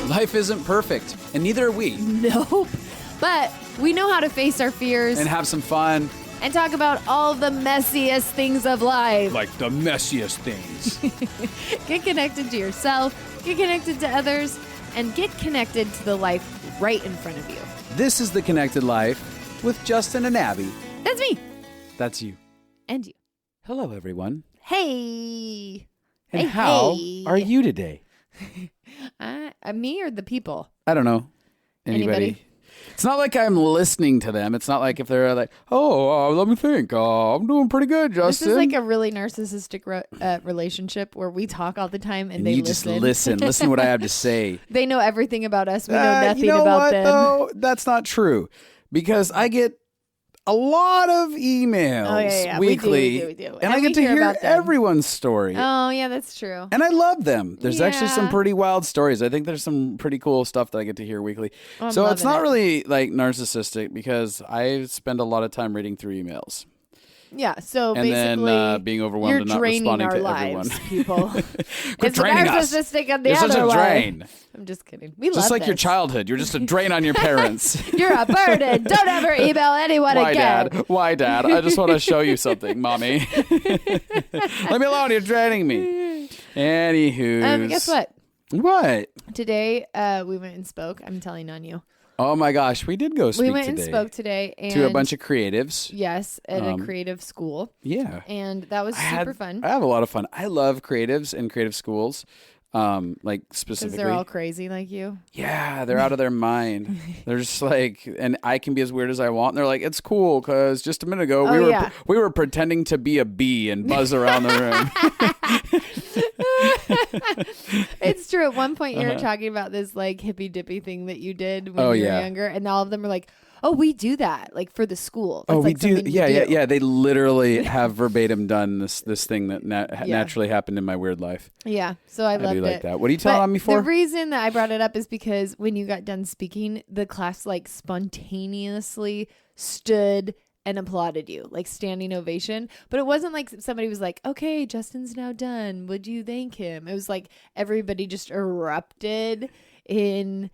Life isn't perfect, and neither are we. Nope. But we know how to face our fears And have some fun. and talk about all the messiest things of life. Like the messiest things. Get connected to yourself, get connected to others, and get connected to the life right in front of you. This is The Connected Life with Justin and Abi. That's me. That's you. And you. Hello, everyone. Hey. And Hey, how hey. are you today? Me or the people? I don't know. Anybody? It's not like I'm listening to them. It's not like if they're like, let me think. I'm doing pretty good, Justin. This is like a really narcissistic relationship where we talk all the time and they you listen. just listen. Listen to what I have to say. They know everything about us. We know nothing you know about what, them. Though? That's not true. Because I get a lot of emails weekly. We do. And I get to hear everyone's story. Oh, yeah, that's true. And I love them. There's actually some pretty wild stories. I think there's some pretty cool stuff that I get to hear weekly. Oh, so it's not really like narcissistic because I spend a lot lot of time reading through emails. Yeah, so and basically, then being overwhelmed you're and not draining responding our to lives, everyone. people. Quit draining us. Narcissistic on the You're other such a way. drain. I'm just kidding. We Just love like your this. childhood. You're just a drain on your parents. You're a burden. Don't ever email anyone Why, again. Dad? Why, Dad? I just want to show you something, Mommy. Let me alone. You're draining me. Anywho. Guess what? What? Today, we went and spoke. I'm telling on you. Oh my gosh, we did go speak We went today. and spoke today. And to a bunch of creatives. Yes, at a creative school. Yeah. And that was super fun. I have a lot of fun. I love creatives and creative schools. Like specifically. Because they're all crazy like you. Yeah, they're out of their mind. They're just like, and I can be as weird as I want. And they're like, it's cool because just a minute ago we were pretending to be a bee and buzz around the room. It's true. At one point you were talking about this like hippy dippy thing that you did when you were younger, and all of them were like, "Oh, we do that like for the school." That's we do. Yeah. They literally have verbatim done this thing that naturally happened in my weird life. Yeah. So I loved do it. like that. What are you telling on me for? The reason that I brought it up is because when you got done speaking, the class like spontaneously stood and applauded you, like standing ovation. But it wasn't like somebody was like, "Okay, Justin's now done. Would you thank him?" It was like everybody just erupted in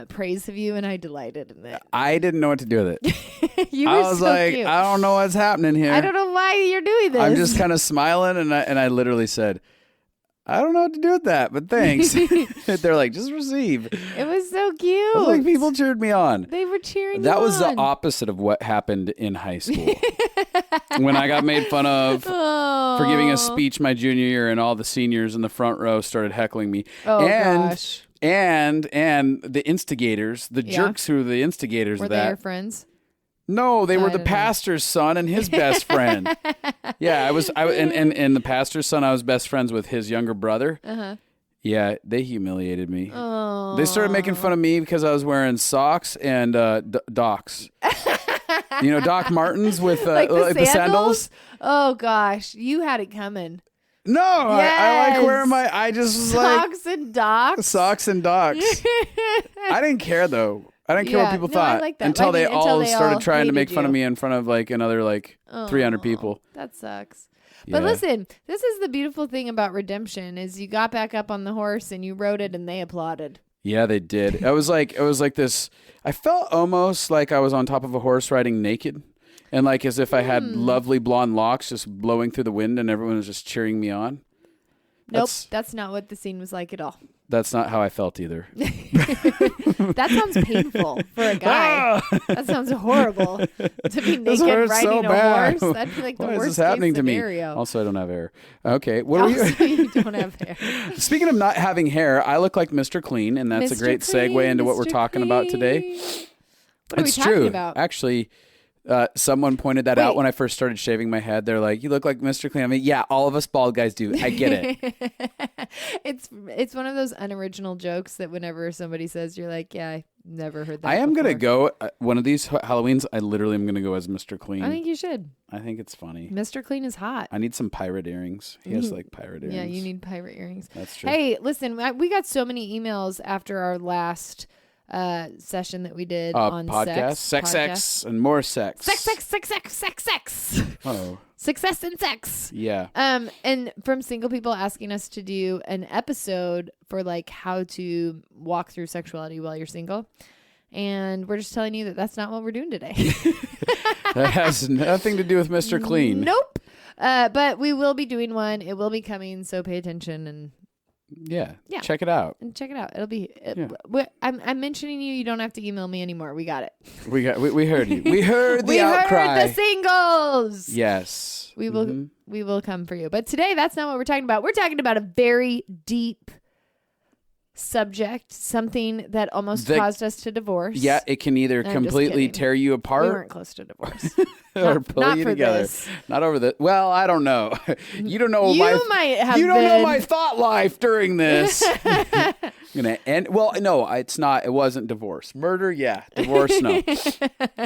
praise of you, and I delighted in it. I didn't know what to do with it. You were I was so like, cute. I don't know what's happening here. I don't know why you're doing this. I'm just kind of smiling, and I literally said, I don't know what to do with that, but thanks. They're like, just receive. It was so cute. Like people cheered me on. They were cheering That you was on. the opposite of what happened in high school. When I got made fun of for giving a speech my junior year, and all the seniors in the front row started heckling me. Oh, gosh. And the instigators, the jerks who were the instigators Were of they that. your friends? No, they were I the don't know. pastor's son and his best friend. Yeah, and the pastor's son, I was best friends with his younger brother. Uh-huh. Yeah, they humiliated me. Oh. They started making fun of me because I was wearing socks and Docs. You know, Doc Martens with like the sandals? Oh, gosh. You had it coming. No, I like wearing I just was like Socks and Docs. socks and Docs. I didn't care though. I didn't care what people thought I like that. until they all started trying to hated make fun of you. me in front of like another 300 people. That sucks. But Yeah. listen, this is the beautiful thing about redemption is you got back up on the horse and you rode it and they applauded. Yeah, they did. It was like this. I felt almost like I was on top of a horse riding naked, and like as if I had lovely blonde locks just blowing through the wind, and everyone was just cheering me on. Nope, that's not what the scene was like at all. That's not how I felt either. That sounds painful for a guy. That sounds horrible. To be naked hurts riding so a bad. horse. That'd be like the Why worst is this happening case to me? scenario. Also, I don't have hair. Okay, what are Also, you? you don't have hair. Speaking of not having hair, I look like Mr. Clean, and that's a Mr. great segue Clean, into what we're Mr. talking about today. Clean. What are It's we talking true. about? Actually, someone pointed that out when I first started shaving my head. They're like, "You look like Mr. Clean." I mean, yeah, all of us bald guys do. I get it. It's one of those unoriginal jokes that whenever somebody says, you're like, yeah, I never heard that. I am gonna before. go one of these Halloweens. I literally am gonna go as Mr. Clean. I think you should. I think it's funny. Mr. Clean is hot. I need some pirate earrings. He has like pirate earrings. Yeah, you need pirate earrings. That's true. Hey, listen, we got so many emails after our last session that we did on podcast. Sex, and more sex. Sex. Oh. Success and sex. Yeah. And from single people asking us to do an episode for like how to walk through sexuality while you're single. And we're just telling you that that's not what we're doing today. That has nothing to do with Mr. Clean. Nope. But we will be doing one. It will be coming, so pay attention and yeah. Check it out. And check it out. It'll be. I'm mentioning you. You don't have to email me anymore. We got it. We heard you. We heard the outcry. We heard the singles. Yes. We will. We will come for you. But today, that's not what we're talking about. We're talking about a very deep subject, something that almost caused us to divorce. Yeah, it can either completely tear you apart. We weren't close to divorce. Or pull you together. This. Not over the. Well, I don't know. You don't know. You don't know my thought life during this. Gonna end. Well, no, it's not. It wasn't divorce. Murder, yeah. Divorce, no.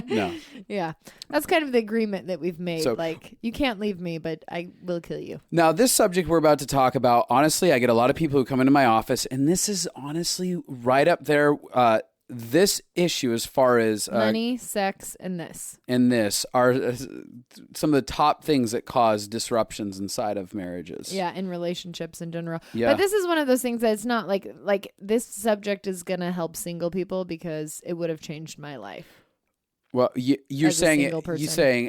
No. Yeah, that's kind of the agreement that we've made. So, like, you can't leave me, but I will kill you. Now, this subject we're about to talk about. Honestly, I get a lot of people who come into my office, and this is honestly right up there. This issue, as far as money, sex, and this are some of the top things that cause disruptions inside of marriages. Yeah, in relationships in general. Yeah. But this is one of those things that it's not like this subject is gonna help single people because it would have changed my life. Well, you're saying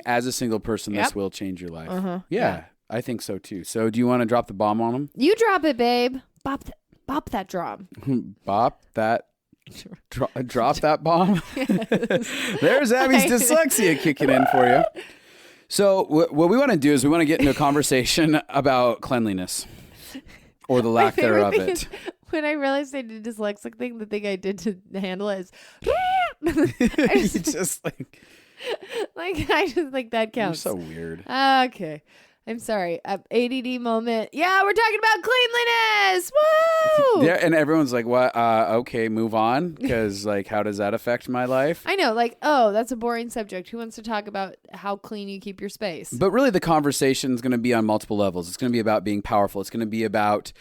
as a single person, this will change your life. Uh-huh. Yeah, I think so too. So, do you want to drop the bomb on them? You drop it, babe. Bop that drum. Bop that. Drop that bomb. There's Abby's dyslexia kicking in for you. So what we want to do is we want to get into a conversation about cleanliness or the lack thereof it. When I realized I did dyslexic thing, the thing I did to handle it is that counts. You're so weird. Okay. I'm sorry. ADD moment. Yeah, we're talking about cleanliness. Woo! Yeah, and everyone's like, "What? Okay, move on." Because like, how does that affect my life? I know. Like, oh, that's a boring subject. Who wants to talk about how clean you keep your space? But really, the conversation is going to be on multiple levels. It's going to be about being powerful. It's going to be about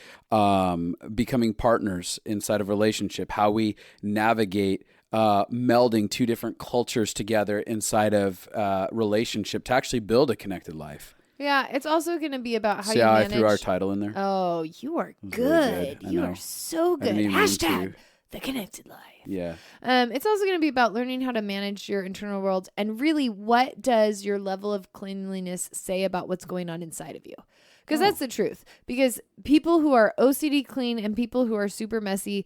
becoming partners inside of a relationship. How we navigate melding two different cultures together inside of relationship to actually build a connected life. Yeah, it's also going to be about how you I manage. threw our title in there. Oh, you are good. Really You are so good. Hashtag the connected life. Yeah. It's also going to be about learning how to manage your internal world and really what does your level of cleanliness say about what's going on inside of you? Because that's the truth. Because people who are OCD clean and people who are super messy,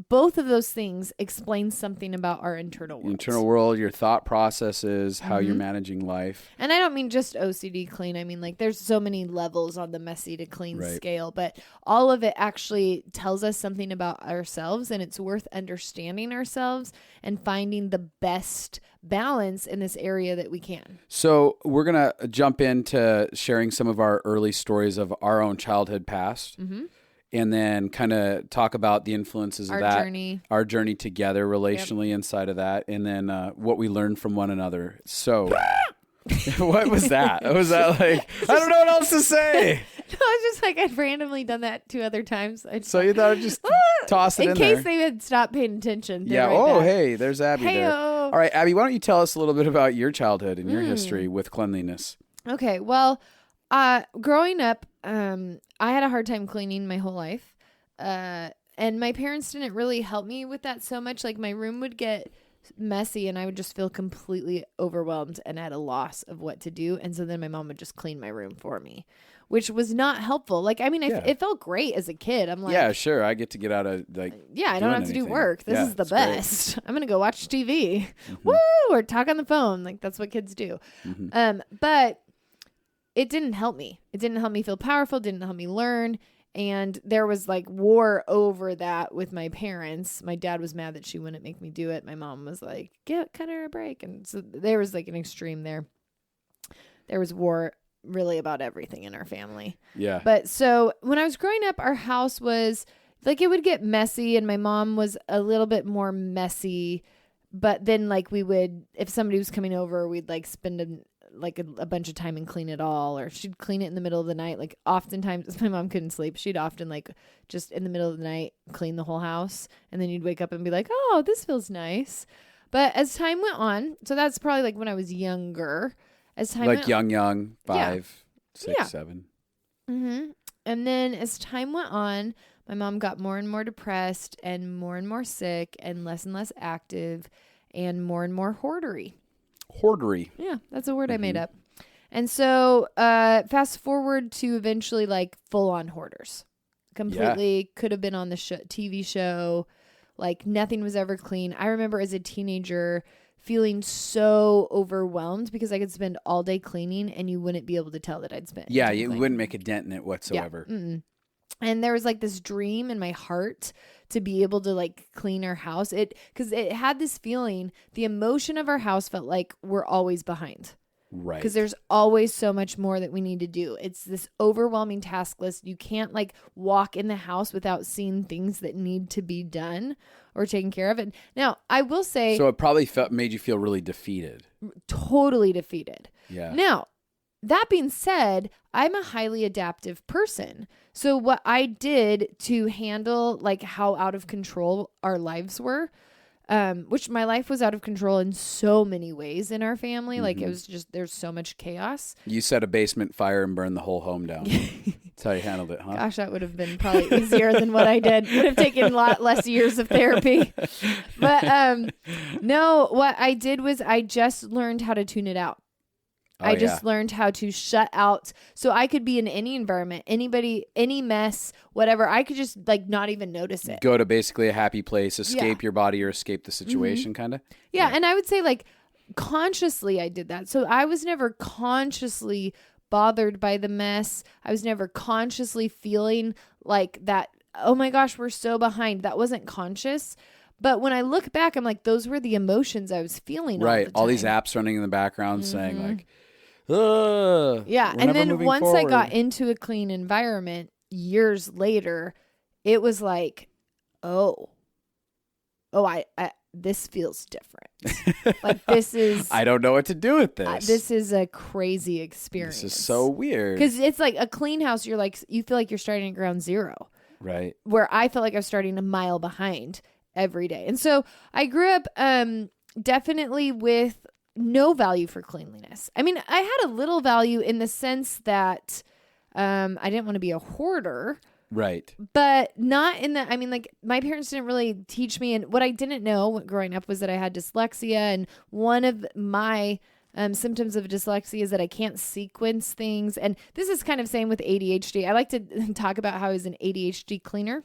both of those things explain something about our internal world. Internal world, your thought processes, how you're managing life. And I don't mean just OCD clean. I mean, like, there's so many levels on the messy to clean scale, but all of it actually tells us something about ourselves, and it's worth understanding ourselves and finding the best balance in this area that we can. So we're going to jump into sharing some of our early stories of our own childhood past. Mm-hmm. And then kind of talk about the influences of that, our journey together relationally inside of that, and then what we learned from one another. So, what was that? Was that like, I don't know what else to say? No, it's just like I've randomly done that 2 other times. So you thought I'd just toss it in there? In case they had stopped paying attention. Yeah. Right back. Hey, there's Abby there. All right, Abby, why don't you tell us a little bit about your childhood and your history with cleanliness? Okay, well, growing up, I had a hard time cleaning my whole life. And my parents didn't really help me with that so much. Like, my room would get messy and I would just feel completely overwhelmed and at a loss of what to do. And so then my mom would just clean my room for me, which was not helpful. Like, I mean, it felt great as a kid. I'm like, yeah, sure. I get to get out of I don't have to do work. This is the best. Great. I'm going to go watch TV. Woo! Or talk on the phone. Like, that's what kids do. But it didn't help me. It didn't help me feel powerful. Didn't help me learn. And there was like war over that with my parents. My dad was mad that she wouldn't make me do it. My mom was like, cut her a break. And so there was like an extreme there. There was war really about everything in our family. Yeah. But so when I was growing up, our house was like, it would get messy and my mom was a little bit more messy. But then like we would, if somebody was coming over, we'd like spend like a bunch of time and clean it all, or she'd clean it in the middle of the night. Like oftentimes my mom couldn't sleep. She'd often like just in the middle of the night clean the whole house. And then you'd wake up and be like, oh, this feels nice. But as time went on, so that's probably like when I was younger. As time like young, 5, 6, 7. Mm-hmm. And then as time went on, my mom got more and more depressed and more sick and less active and more hoardery. Hoardery. Yeah, that's a word I made up. And so fast forward to eventually like full on hoarders. Completely could have been on the TV show. Like nothing was ever clean. I remember as a teenager feeling so overwhelmed because I could spend all day cleaning and you wouldn't be able to tell that I'd spent. Yeah, you wouldn't make a dent in it whatsoever. Yeah. And there was like this dream in my heart to be able to like clean our house. Because it had this feeling, the emotion of our house felt like we're always behind. Right. Because there's always so much more that we need to do. It's this overwhelming task list. You can't like walk in the house without seeing things that need to be done or taken care of. And now I will say, so it probably made you feel really defeated. Totally defeated. Yeah. Now, that being said, I'm a highly adaptive person. So what I did to handle like how out of control our lives were, which my life was out of control in so many ways in our family. Mm-hmm. Like it was just, there's so much chaos. You set a basement fire and burned the whole home down. That's how you handled it, huh? Gosh, that would have been probably easier than what I did. Would have taken a lot less years of therapy. But no, what I did was I just learned how to tune it out. I just learned how to shut out so I could be in any environment, anybody, any mess, whatever. I could just like not even notice it. Go to basically a happy place, escape your body or escape the situation kind of. Yeah. And I would say like consciously I did that. So I was never consciously bothered by the mess. I was never consciously feeling like that, oh my gosh, we're so behind. That wasn't conscious. But when I look back, I'm like, those were the emotions I was feeling. Right. All the time. All these apps running in the background saying like, yeah. And then once I got into a clean environment years later, it was like, I this feels different. Like this is, I don't know what to do with this. This is a crazy experience. This is so weird. Because it's like a clean house. You're like, you feel like you're starting at ground zero. Right. Where I felt like I was starting a mile behind every day. And so I grew up definitely with no value for cleanliness. I mean, I had a little value in the sense that I didn't want to be a hoarder. Right. But not in the, I mean, like my parents didn't really teach me. And what I didn't know growing up was that I had dyslexia. And one of my symptoms of dyslexia is that I can't sequence things. And this is kind of same with ADHD. I like to talk about how I was an ADHD cleaner.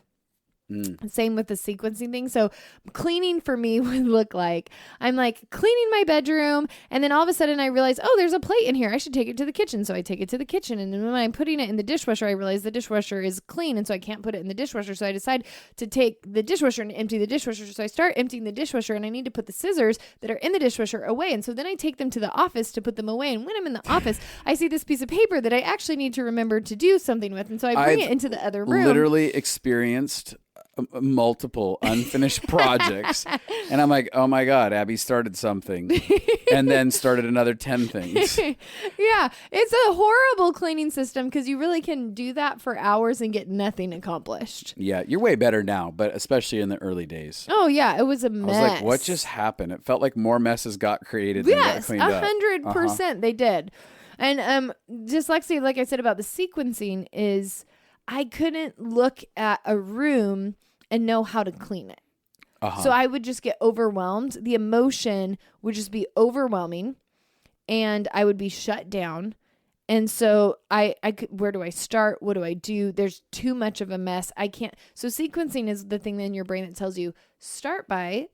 Same with the sequencing thing. So cleaning for me would look like I'm like cleaning my bedroom and then all of a sudden I realize, oh, there's a plate in here. I should take it to the kitchen. So I take it to the kitchen. And then when I'm putting it in the dishwasher, I realize the dishwasher is clean. And so I can't put it in the dishwasher. So I decide to take the dishwasher and empty the dishwasher. So I start emptying the dishwasher and I need to put the scissors that are in the dishwasher away. And so then I take them to the office to put them away. And when I'm in the office, I see this piece of paper that I actually need to remember to do something with. And so I bring it into the other room. Literally experienced multiple unfinished projects and I'm like, oh my God, Abby started something and then started another 10 things. Yeah, it's a horrible cleaning system because you really can do that for hours and get nothing accomplished. Yeah, you're way better now, but especially in the early days. Oh yeah, it was a mess. I was like, what just happened? It felt like more messes got created than got cleaned up. 100% they did. And dyslexia, like I said about the sequencing, is I couldn't look at a room and know how to clean it. So I would just get overwhelmed. The emotion would just be overwhelming and I would be shut down. And so I could, where do I start? What do I do? There's too much of a mess. I can't. So sequencing is the thing in your brain that tells you start by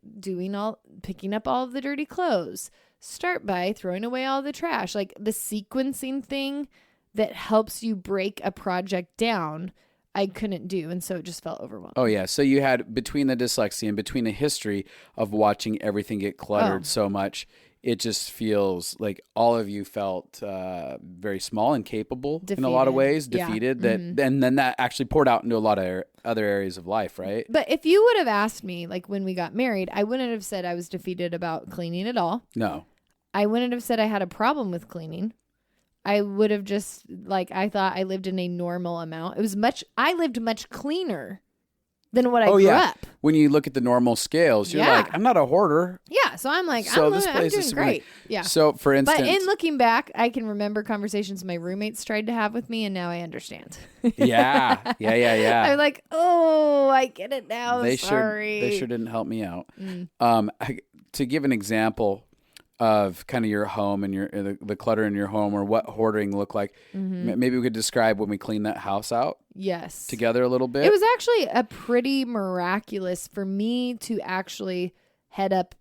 picking up all of the dirty clothes. Start by throwing away all the trash. Like the sequencing thing that helps you break a project down, I couldn't do. And so it just felt overwhelming. Oh, yeah. So you had between the dyslexia and between the history of watching everything get cluttered so much, it just feels like all of you felt very small and capable in a lot of ways, defeated. And then that actually poured out into a lot of other areas of life, right? But if you would have asked me, like when we got married, I wouldn't have said I was defeated about cleaning at all. No. I wouldn't have said I had a problem with cleaning. I would have just, like, I thought I lived in a normal amount. I lived much cleaner than what I grew up. When you look at the normal scales, you're like, I'm not a hoarder. Yeah. So I'm like, I'm doing great. Yeah. So for instance. But in looking back, I can remember conversations my roommates tried to have with me, and now I understand. Yeah. I'm like, oh, I get it now. They Sorry. sure didn't help me out. To give an example of kind of your home and the clutter in your home, or what hoarding looked like. Maybe we could describe when we cleaned that house out. Yes. Together a little bit. It was actually a pretty miraculous for me to actually head up.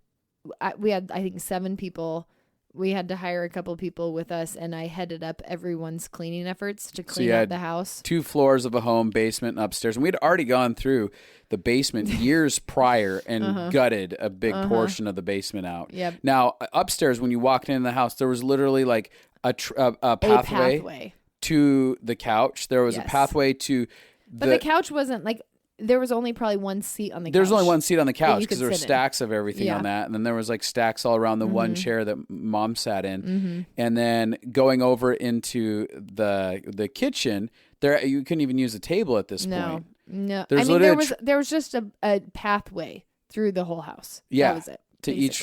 We had, I think, 7 people. We had to hire a couple people with us, and I headed up everyone's cleaning efforts to clean up the house. 2 floors of a home, basement and upstairs. And we'd already gone through the basement years prior and gutted a big portion of the basement out. Yep. Now, upstairs, when you walked into the house, there was literally like a pathway to the couch. There was a pathway to But the couch wasn't like... There was only probably one seat on the couch. There's only one seat on the couch because there were stacks of everything on that. And then there was like stacks all around the one chair that Mom sat in. And then going over into the kitchen, you couldn't even use a table at this point. No. There was just a pathway through the whole house. Yeah. That was it.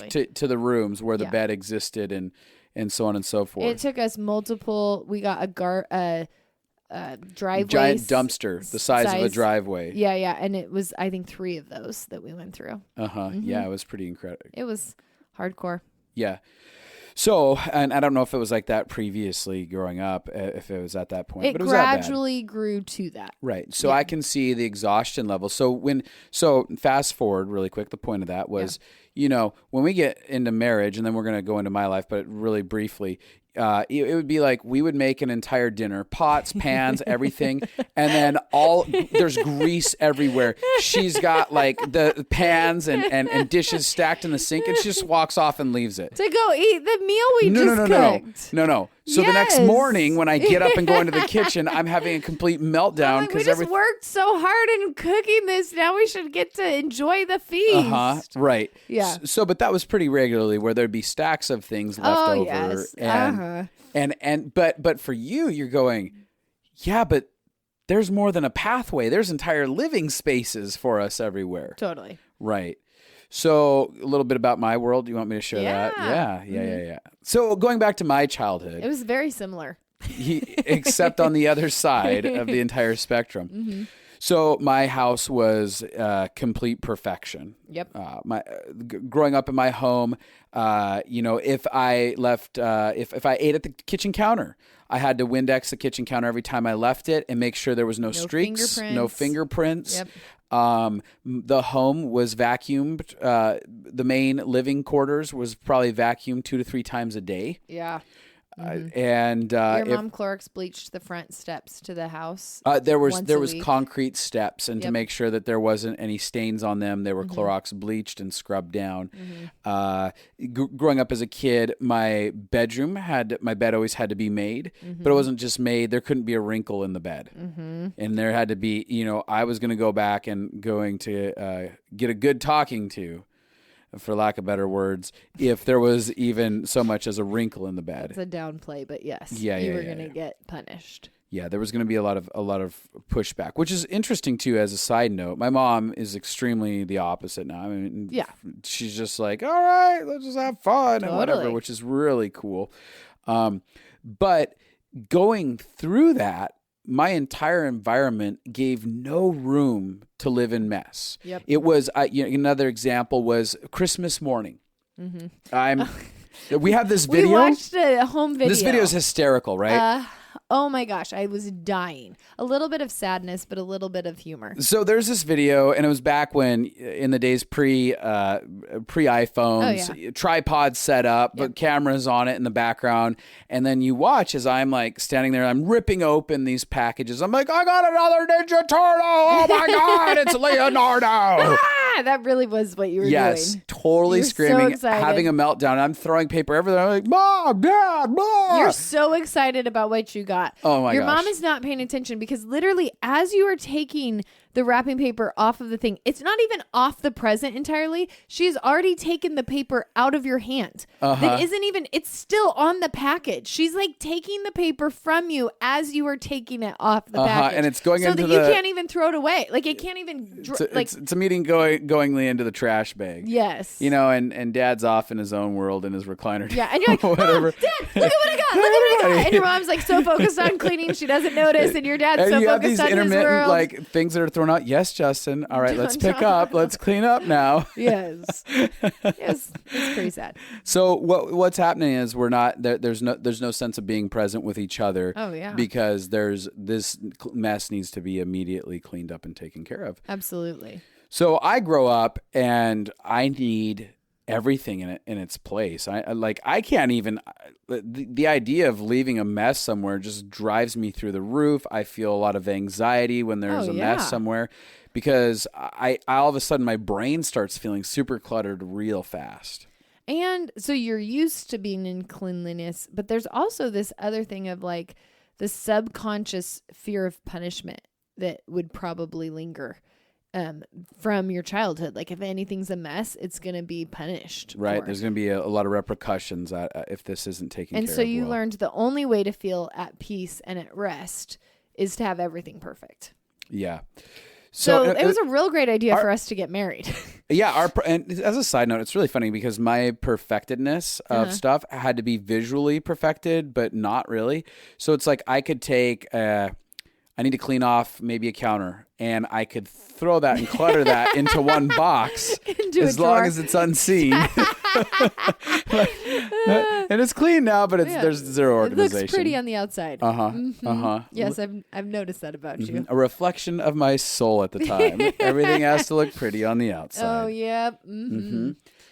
To to the rooms where the bed existed and so on and so forth. It took us multiple. We got a driveway, giant dumpster the size of a driveway. Yeah, and it was, I think, 3 of those that we went through. Yeah, it was pretty incredible. It was hardcore. Yeah. So, and I don't know if it was like that previously growing up, if it was at that point, but it was gradually grew to that. Right. So I can see the exhaustion level. So fast forward really quick, the point of that was, when we get into marriage, and then we're going to go into my life, but really briefly, it would be like we would make an entire dinner, pots, pans, everything, and then there's grease everywhere. She's got like the pans and dishes stacked in the sink, and she just walks off and leaves it. To go eat the meal we just cooked. No. So the next morning when I get up and go into the kitchen, I'm having a complete meltdown. We just worked so hard in cooking this. Now we should get to enjoy the feast. Right. Yeah. So, but that was pretty regularly where there'd be stacks of things left over. Yes. But for you, you're going, yeah, but there's more than a pathway. There's entire living spaces for us everywhere. Totally. Right. So a little bit about my world. Do you want me to share that? Yeah. So going back to my childhood. It was very similar. Except on the other side of the entire spectrum. So my house was complete perfection. Yep. Growing up in my home, if I left, if I ate at the kitchen counter, I had to Windex the kitchen counter every time I left it and make sure there was no streaks, no fingerprints. Yep. The home was vacuumed. The main living quarters was probably vacuumed 2 to 3 times a day. Yeah. And your mom Clorox bleached the front steps to the house. There was concrete steps, and to make sure that there wasn't any stains on them, they were Clorox bleached and scrubbed down. Growing up as a kid, my bed always had to be made, but it wasn't just made. There couldn't be a wrinkle in the bed, and there had to be. I was going to go back and going to get a good talking to, for lack of better words, if there was even so much as a wrinkle in the bed. It's a downplay, but yes, you were going to get punished. Yeah, there was going to be a lot of pushback, which is interesting too. As a side note, my mom is extremely the opposite now. I mean, she's just like, all right, let's just have fun and whatever, which is really cool. But going through that, my entire environment gave no room to live in mess. Yep. It was another example was Christmas morning. We have this video. We watched a home video. This video is hysterical, right? Oh my gosh, I was dying. A little bit of sadness, but a little bit of humor. So there's this video, and it was back when, in the days pre iPhones, tripods set up, but cameras on it in the background, and then you watch as I'm like standing there, I'm ripping open these packages. I'm like, I got another Ninja Turtle! Oh my God, it's Leonardo! That really was what you were doing. Yes, totally screaming, so having a meltdown. I'm throwing paper everywhere. I'm like, Mom, Dad, Mom! You're so excited about what you got. Oh my gosh. Your mom is not paying attention because literally as you are taking the wrapping paper off of the thing. It's not even off the present entirely. She's already taken the paper out of your hand. That isn't even, it's still on the package. She's like taking the paper from you as you are taking it off the package. And it's going so into that you can't even throw it away. Like it can't even, it's a meeting going into the trash bag. Yes. You know, and dad's off in his own world in his recliner. Yeah. And you're like, whatever. Dad, look at what I got. Look at what I got. And your mom's like so focused on cleaning, she doesn't notice. And your dad's so focused on his world. Like things that are thrown out. Yes, Justin. All right, let's pick up. Let's clean up now. Yes. Yes. It's pretty sad. So what's happening is we're not there. There's no sense of being present with each other. Oh yeah. Because there's this mess needs to be immediately cleaned up and taken care of. Absolutely. So I grow up and I need everything in its place. I can't even, the idea of leaving a mess somewhere just drives me through the roof. I feel a lot of anxiety when there's a mess somewhere because I all of a sudden my brain starts feeling super cluttered real fast. And so you're used to being in cleanliness, but there's also this other thing of like the subconscious fear of punishment that would probably linger from your childhood. Like if anything's a mess, it's going to be punished. Right. There's going to be a lot of repercussions if this isn't taken care of. And so you learned the only way to feel at peace and at rest is to have everything perfect. Yeah. So it was a real great idea for us to get married. Yeah. And as a side note, it's really funny because my perfectedness of stuff had to be visually perfected, but not really. So it's like I could take I need to clean off maybe a counter, and I could throw that and clutter that into one box as long as it's unseen. And it's clean now, but there's zero organization. It looks pretty on the outside. Yes, I've noticed that about you. A reflection of my soul at the time. Everything has to look pretty on the outside. Oh, yeah.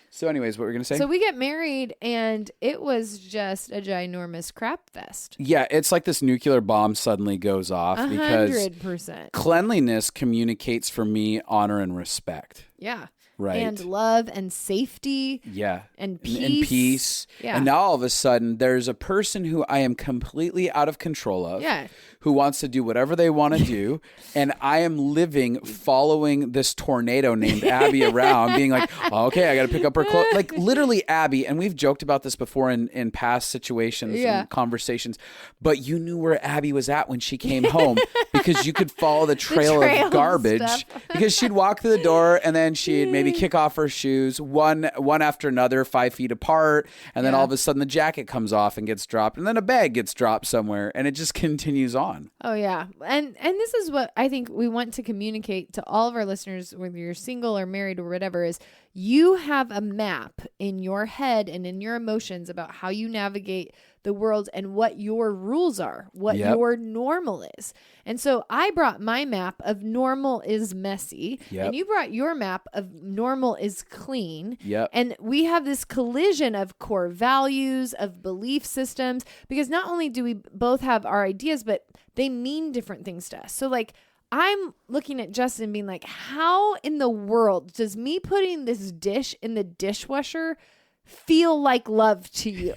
So anyways, what were we going to say? So we get married and it was just a ginormous crap fest. Yeah, it's like this nuclear bomb suddenly goes off 100%. Cleanliness communicates for me honor and respect. Yeah. Right. And love and safety. Yeah. And peace. And peace. Yeah. And now all of a sudden there's a person who I am completely out of control of. Yeah. Who wants to do whatever they want to do. And I am living following this tornado named Abby around being like, okay, I got to pick up her clothes. Like literally Abby. And we've joked about this before in past situations and conversations, but you knew where Abby was at when she came home because you could follow the trail of garbage because she'd walk through the door and then she'd maybe kick off her shoes one after another 5 feet apart. And then all of a sudden the jacket comes off and gets dropped and then a bag gets dropped somewhere and it just continues on. Oh yeah. And this is what I think we want to communicate to all of our listeners, whether you're single or married or whatever, is you have a map in your head and in your emotions about how you navigate the world and what your rules are, what your normal is. And so I brought my map of normal is messy and you brought your map of normal is clean. And we have this collision of core values, of belief systems, because not only do we both have our ideas, but they mean different things to us. So like I'm looking at Justin being like, how in the world does me putting this dish in the dishwasher feel like love to you?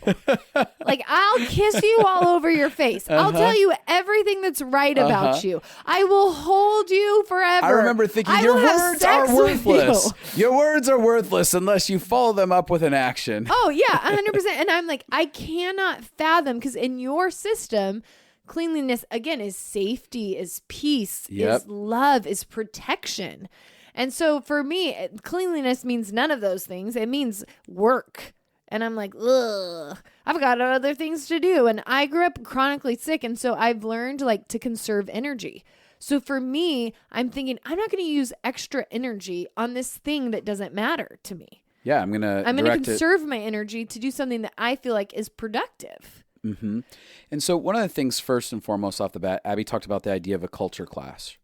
Like I'll kiss you all over your face. I'll tell you everything that's right about you. I will hold you forever. I remember thinking your words are worthless. Your words are worthless unless you follow them up with an action. Oh yeah, 100%. And I'm like, I cannot fathom, because in your system, cleanliness again is safety, is peace, is love, is protection. And so for me, cleanliness means none of those things. It means work. And I'm like, ugh, I've got other things to do. And I grew up chronically sick. And so I've learned like to conserve energy. So for me, I'm thinking I'm not going to use extra energy on this thing that doesn't matter to me. Yeah, I'm going to conserve my energy to do something that I feel like is productive. Mm-hmm. And so one of the things first and foremost off the bat, Abby talked about the idea of a culture clash.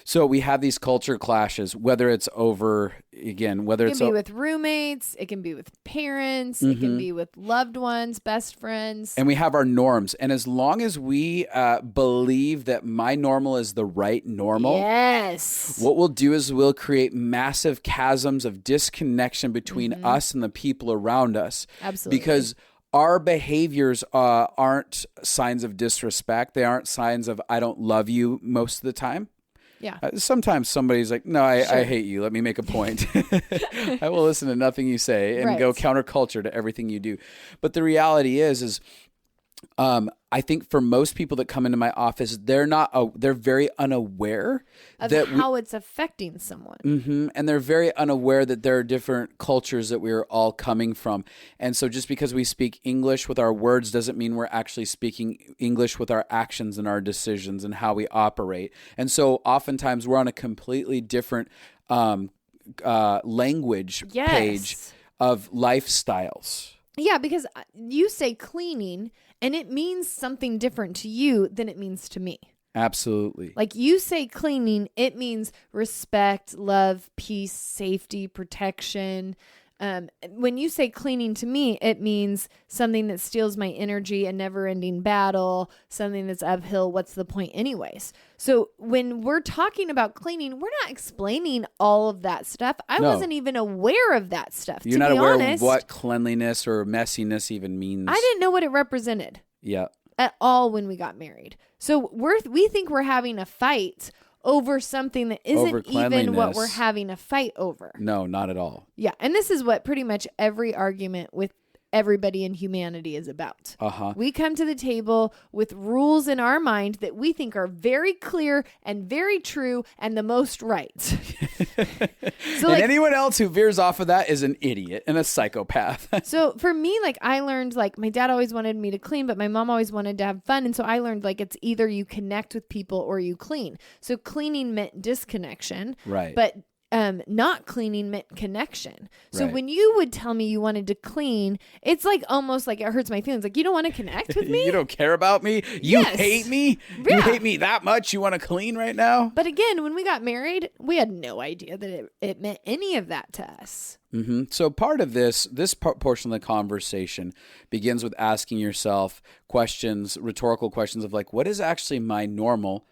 So we have these culture clashes, whether it's over, again, whether it can be with roommates, it can be with parents, it can be with loved ones, best friends. And we have our norms. And as long as we believe that my normal is the right normal, what we'll do is we'll create massive chasms of disconnection between us and the people around us. Absolutely. Because our behaviors aren't signs of disrespect. They aren't signs of I don't love you most of the time. Yeah. Sometimes somebody's like, no, I hate you. Let me make a point. I will listen to nothing you say and go counterculture to everything you do. But the reality is I think for most people that come into my office, they're very unaware of how it's affecting someone. Mm-hmm, and they're very unaware that there are different cultures that we're all coming from. And so just because we speak English with our words doesn't mean we're actually speaking English with our actions and our decisions and how we operate. And so oftentimes we're on a completely different language page of lifestyles. Yeah, because you say cleaning and it means something different to you than it means to me. Absolutely. Like you say cleaning, it means respect, love, peace, safety, protection. When you say cleaning to me, it means something that steals my energy, a never-ending battle, something that's uphill. What's the point anyways? So when we're talking about cleaning, we're not explaining all of that stuff. I wasn't even aware of that stuff. You're not aware of what cleanliness or messiness even means. I didn't know what it represented. Yeah. At all when we got married. So we think we're having a fight over something that isn't even what we're having a fight over. No, not at all. Yeah. And this is what pretty much every argument with everybody in humanity is about. We come to the table with rules in our mind that we think are very clear and very true and the most right. So and anyone else who veers off of that is an idiot and a psychopath. So for me, like I learned, like my dad always wanted me to clean, but my mom always wanted to have fun. And so I learned like it's either you connect with people or you clean. So cleaning meant disconnection. Right. But not cleaning meant connection. So when you would tell me you wanted to clean, it's like almost like it hurts my feelings. Like you don't want to connect with me. You don't care about me. You hate me. Yeah. You hate me that much. You want to clean right now. But again, when we got married, we had no idea that it meant any of that to us. Mm-hmm. So part of this portion of the conversation begins with asking yourself questions, rhetorical questions of like, what is actually my normal,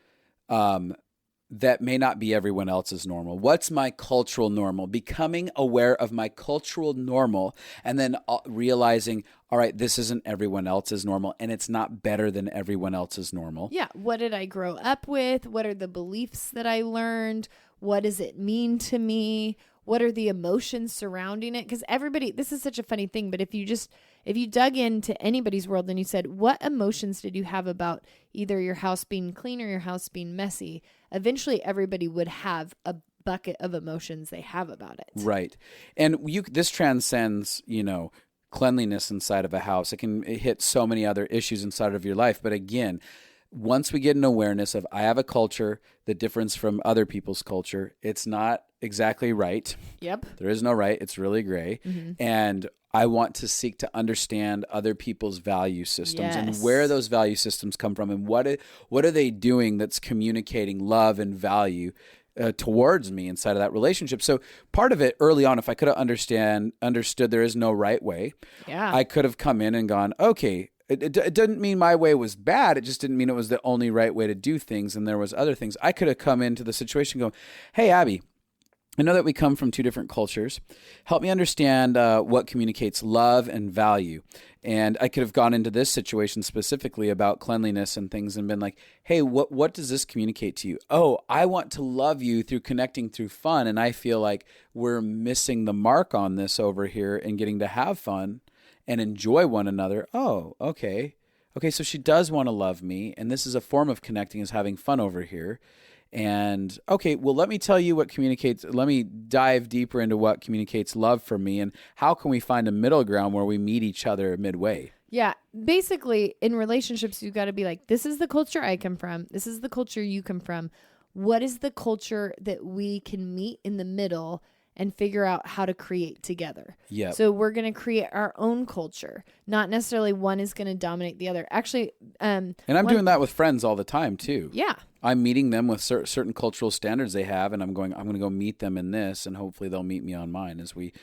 that may not be everyone else's normal? What's my cultural normal? Becoming aware of my cultural normal and then realizing, all right, this isn't everyone else's normal and it's not better than everyone else's normal. Yeah. What did I grow up with? What are the beliefs that I learned? What does it mean to me? What are the emotions surrounding it? Because this is such a funny thing, but if you dug into anybody's world and you said, what emotions did you have about either your house being clean or your house being messy? Eventually everybody would have a bucket of emotions they have about it. Right. And this transcends, cleanliness inside of a house. It can hit so many other issues inside of your life. But again, once we get an awareness of I have a culture that differs from other people's culture, it's not exactly right. Yep. There is no right. It's really gray. Mm-hmm. And I want to seek to understand other people's value systems and where those value systems come from and what are they doing that's communicating love and value towards me inside of that relationship. So part of it early on, if I could have understood there is no right way, I could have come in and gone, okay, it didn't mean my way was bad. It just didn't mean it was the only right way to do things. And there was other things. I could have come into the situation going, hey, Abby, I know that we come from two different cultures. Help me understand what communicates love and value. And I could have gone into this situation specifically about cleanliness and things and been like, hey, what does this communicate to you? Oh, I want to love you through connecting through fun. And I feel like we're missing the mark on this over here and getting to have fun and enjoy one another. Oh, okay. Okay, so she does want to love me. And this is a form of connecting, is having fun over here. And okay, well, let me dive deeper into what communicates love for me and how can we find a middle ground where we meet each other midway? Yeah. Basically, in relationships, you've got to be like, this is the culture I come from. This is the culture you come from. What is the culture that we can meet in the middle and figure out how to create together? Yeah. So we're going to create our own culture. Not necessarily one is going to dominate the other. Actually, and I'm doing that with friends all the time too. Yeah. I'm meeting them with certain cultural standards they have, and I'm going to go meet them in this, and hopefully they'll meet me on mine as we.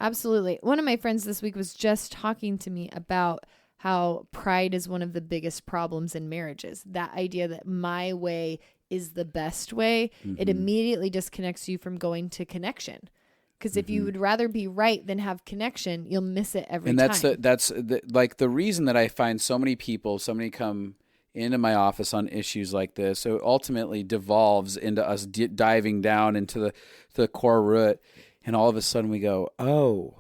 Absolutely. One of my friends this week was just talking to me about how pride is one of the biggest problems in marriages. That idea that my way is the best way, it immediately disconnects you from going to connection. Because if you would rather be right than have connection, you'll miss it every time. And that's the reason that I find so many people, come into my office on issues like this. So it ultimately devolves into us diving down into the core root. And all of a sudden we go, oh,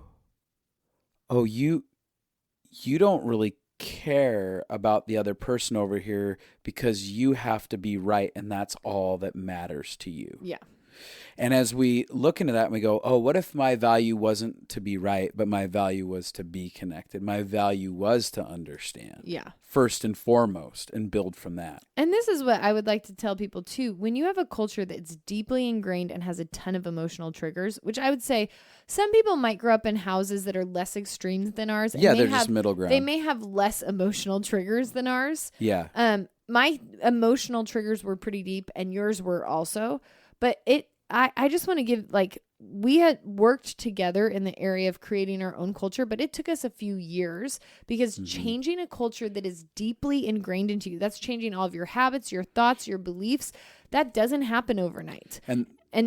you don't really care about the other person over here because you have to be right. And that's all that matters to you. Yeah. And as we look into that and we go, oh, what if my value wasn't to be right, but my value was to be connected? My value was to understand. Yeah. First and foremost, and build from that. And this is what I would like to tell people too. When you have a culture that's deeply ingrained and has a ton of emotional triggers, which I would say some people might grow up in houses that are less extreme than ours. Yeah, they're just middle ground. They may have less emotional triggers than ours. Yeah. My emotional triggers were pretty deep and yours were also. But I just want to give, we had worked together in the area of creating our own culture, but it took us a few years because changing a culture that is deeply ingrained into you, that's changing all of your habits, your thoughts, your beliefs, that doesn't happen overnight. And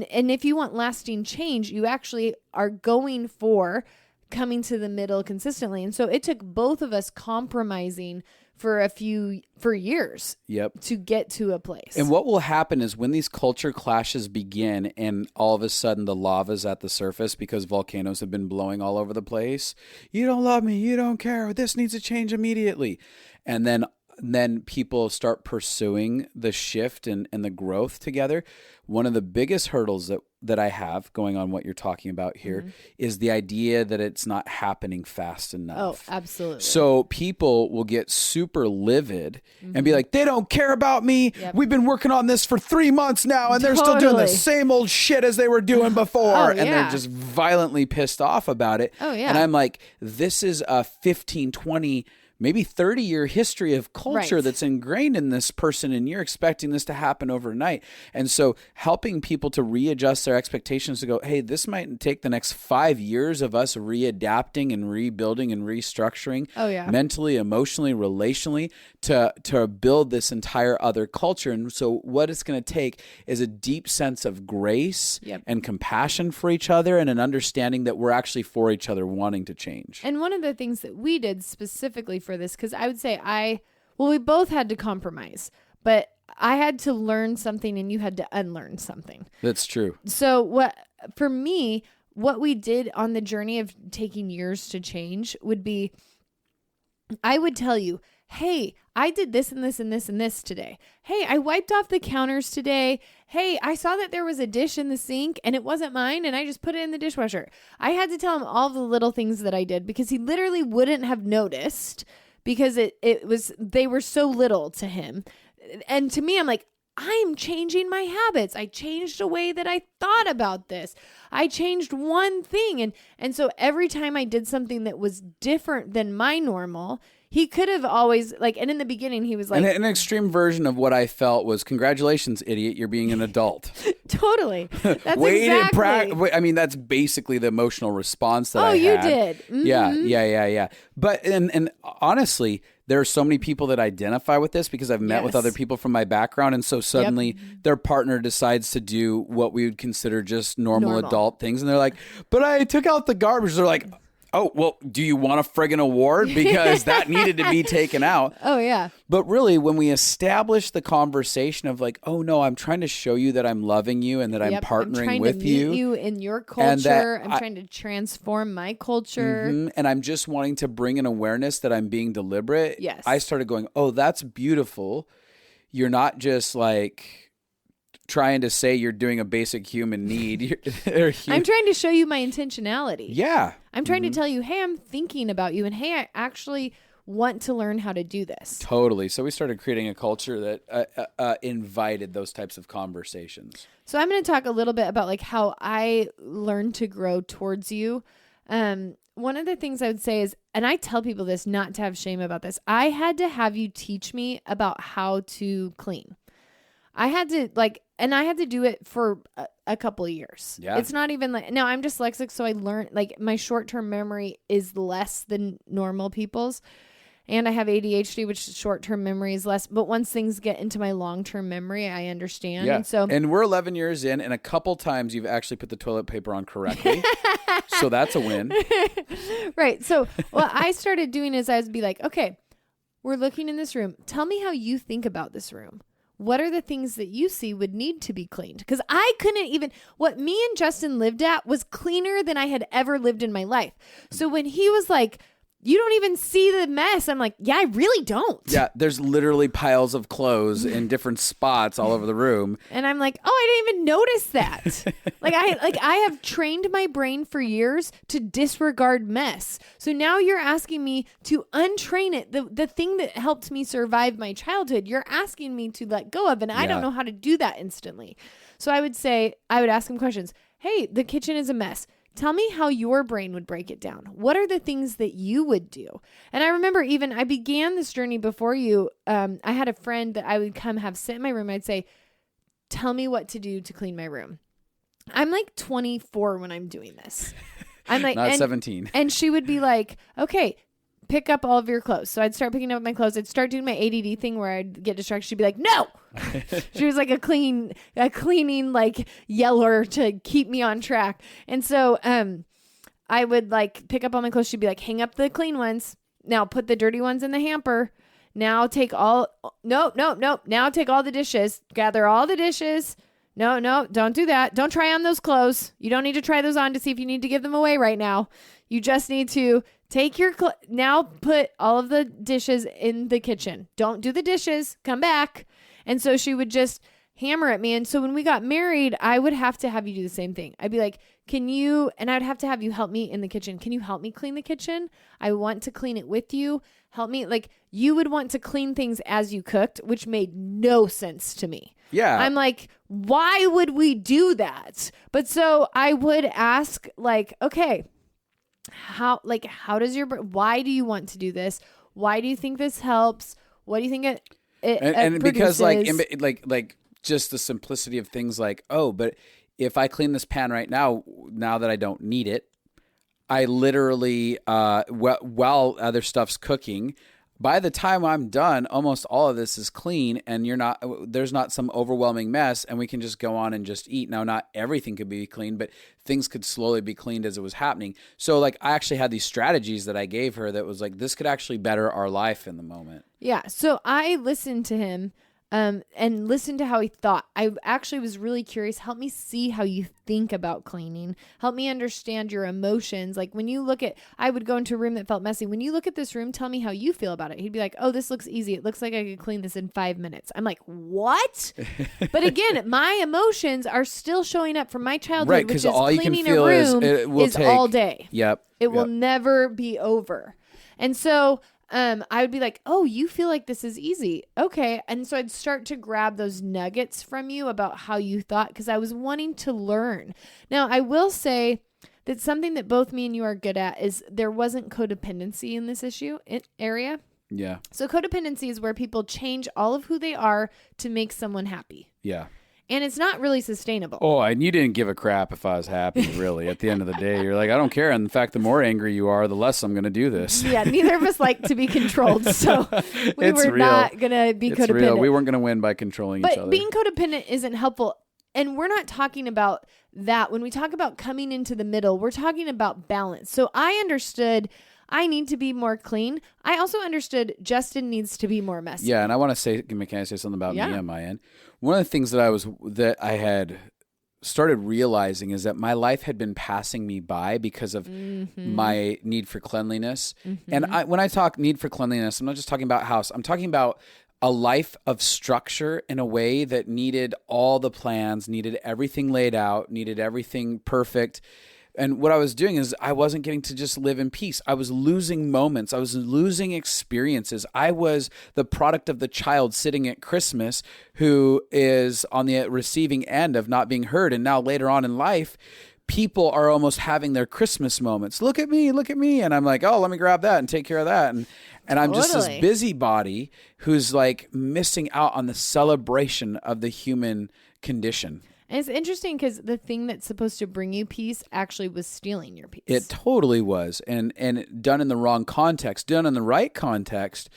if you want lasting change, you actually are going for coming to the middle consistently. And so it took both of us compromising for years to get to a place. And what will happen is when these culture clashes begin and all of a sudden the lava's at the surface because volcanoes have been blowing all over the place. You don't love me. You don't care. This needs to change immediately. And then people start pursuing the shift and the growth together. One of the biggest hurdles that I have going on what you're talking about here is the idea that it's not happening fast enough. Oh, absolutely. So people will get super livid and be like, they don't care about me. Yep. We've been working on this for 3 months now and they're still doing the same old shit as they were doing before. And they're just violently pissed off about it. Oh, yeah. And I'm like, this is a 15, 20, maybe 30-year history of culture that's ingrained in this person, and you're expecting this to happen overnight. And so helping people to readjust their expectations to go, hey, this might take the next 5 years of us readapting and rebuilding and restructuring mentally, emotionally, relationally to build this entire other culture. And so what it's going to take is a deep sense of grace and compassion for each other and an understanding that we're actually for each other wanting to change. And one of the things that we did specifically for this, because I would say we both had to compromise, but I had to learn something and you had to unlearn something. That's true. So for me, what we did on the journey of taking years to change would be, I would tell you, hey, I did this and this and this and this today. Hey, I wiped off the counters today. Hey, I saw that there was a dish in the sink and it wasn't mine and I just put it in the dishwasher. I had to tell him all the little things that I did because he literally wouldn't have noticed because they were so little to him. And to me, I'm like, I'm changing my habits. I changed the way that I thought about this. I changed one thing. And so every time I did something that was different than my normal, he could have always, and in the beginning, he was like... An extreme version of what I felt was, congratulations, idiot, you're being an adult. Totally. That's exactly... I mean, that's basically the emotional response that I had. Oh, you did. Mm-hmm. Yeah. But, and honestly, there are so many people that identify with this because I've met with other people from my background. And so suddenly their partner decides to do what we would consider just normal adult things. And they're like, but I took out the garbage. They're like... Oh, well, do you want a friggin' award? Because that needed to be taken out. Oh, yeah. But really, when we establish the conversation of oh, no, I'm trying to show you that I'm loving you and that I'm partnering with you. I'm trying to meet you in your culture. I'm trying to transform my culture. And I'm just wanting to bring an awareness that I'm being deliberate. Yes. I started going, oh, that's beautiful. You're not just trying to say you're doing a basic human need. I'm trying to show you my intentionality. Yeah. I'm trying to tell you, hey, I'm thinking about you. And hey, I actually want to learn how to do this. Totally. So we started creating a culture that invited those types of conversations. So I'm going to talk a little bit about how I learned to grow towards you. One of the things I would say is, and I tell people this not to have shame about this, I had to have you teach me about how to clean. I had to and I had to do it for a couple of years. Yeah. It's not even now I'm dyslexic. So I learned my short-term memory is less than normal people's. And I have ADHD, which short-term memory is less. But once things get into my long-term memory, I understand. Yeah. And we're 11 years in, and a couple times you've actually put the toilet paper on correctly. So that's a win. Right. So what I started doing is I would be like, okay, we're looking in this room. Tell me how you think about this room. What are the things that you see would need to be cleaned? Because I couldn't even, what me and Justin lived at was cleaner than I had ever lived in my life. So when he was like, you don't even see the mess, I'm like, yeah, I really don't. Yeah, there's literally piles of clothes in different spots all over the room. And I'm like, oh, I didn't even notice that. I have trained my brain for years to disregard mess. So now you're asking me to untrain it. The thing that helped me survive my childhood, you're asking me to let go of, and I don't know how to do that instantly. So I would ask him questions. Hey, the kitchen is a mess. Tell me how your brain would break it down. What are the things that you would do? And I remember I began this journey before you. I had a friend that I would come have sit in my room. I'd say, tell me what to do to clean my room. I'm like 24 when I'm doing this. I'm like, not 17. And she would be like, okay, pick up all of your clothes. So I'd start picking up my clothes. I'd start doing my ADD thing where I'd get distracted. She'd be like, no. She was like a cleaning like yeller to keep me on track. And so I would like pick up all my clothes. She'd be like, hang up the clean ones. Now put the dirty ones in the hamper. Now take all, nope. Now take all the dishes. Gather all the dishes. No, don't do that. Don't try on those clothes. You don't need to try those on to see if you need to give them away right now. You just need to take your, now put all of the dishes in the kitchen. Don't do the dishes. Come back. And so she would just hammer at me. And so when we got married, I would have to have you do the same thing. I'd be like, and I'd have to have you help me in the kitchen. Can you help me clean the kitchen? I want to clean it with you. Help me. Like you would want to clean things as you cooked, which made no sense to me. Yeah. I'm like, why would we do that? But so I would ask like, okay, how does why do you want to do this? Why do you think this helps? What do you think it because like just the simplicity of things like, oh, but if I clean this pan right now that I don't need it, I literally, while other stuff's cooking, by the time I'm done, almost all of this is clean and there's not some overwhelming mess and we can just go on and just eat. Now, not everything could be clean, but things could slowly be cleaned as it was happening. So like I actually had these strategies that I gave her that was like, this could actually better our life in the moment. Yeah. So I listened to him and listen to how he thought. I actually was really curious. Help me see how you think about cleaning. Help me understand your emotions. Like when you look at, I would go into a room that felt messy. When you look at this room, tell me how you feel about it. He'd be like, oh, this looks easy. It looks like I could clean this in 5 minutes. I'm like, what? But again, my emotions are still showing up from my childhood, right, which is all you cleaning can feel a room is all day. Yep. It will never be over. And so I would be like, oh, you feel like this is easy. Okay. And so I'd start to grab those nuggets from you about how you thought, because I was wanting to learn. Now, I will say that something that both me and you are good at is there wasn't codependency in this area. Yeah. So codependency is where people change all of who they are to make someone happy. Yeah. And it's not really sustainable. Oh, and you didn't give a crap if I was happy, really. At the end of the day, you're like, I don't care. And in fact, the more angry you are, the less I'm going to do this. Yeah, neither of us like to be controlled. So we were not going to be codependent. Real. We weren't going to win by controlling each other. But being codependent isn't helpful. And we're not talking about that. When we talk about coming into the middle, we're talking about balance. So I understood I need to be more clean. I also understood Justin needs to be more messy. Yeah, and I want to say, can I say something about me on my end? One of the things that I had started realizing is that my life had been passing me by because of my need for cleanliness. And when I talk need for cleanliness, I'm not just talking about house. I'm talking about a life of structure in a way that needed all the plans, needed everything laid out, needed everything perfect. And what I was doing is I wasn't getting to just live in peace. I was losing moments. I was losing experiences. I was the product of the child sitting at Christmas who is on the receiving end of not being heard. And now later on in life, people are almost having their Christmas moments. Look at me. And I'm like, oh, let me grab that and take care of that. And I'm just this busybody who's like missing out on the celebration of the human condition. And it's interesting because the thing that's supposed to bring you peace actually was stealing your peace. It totally was. And done in the wrong context. Done in the right context,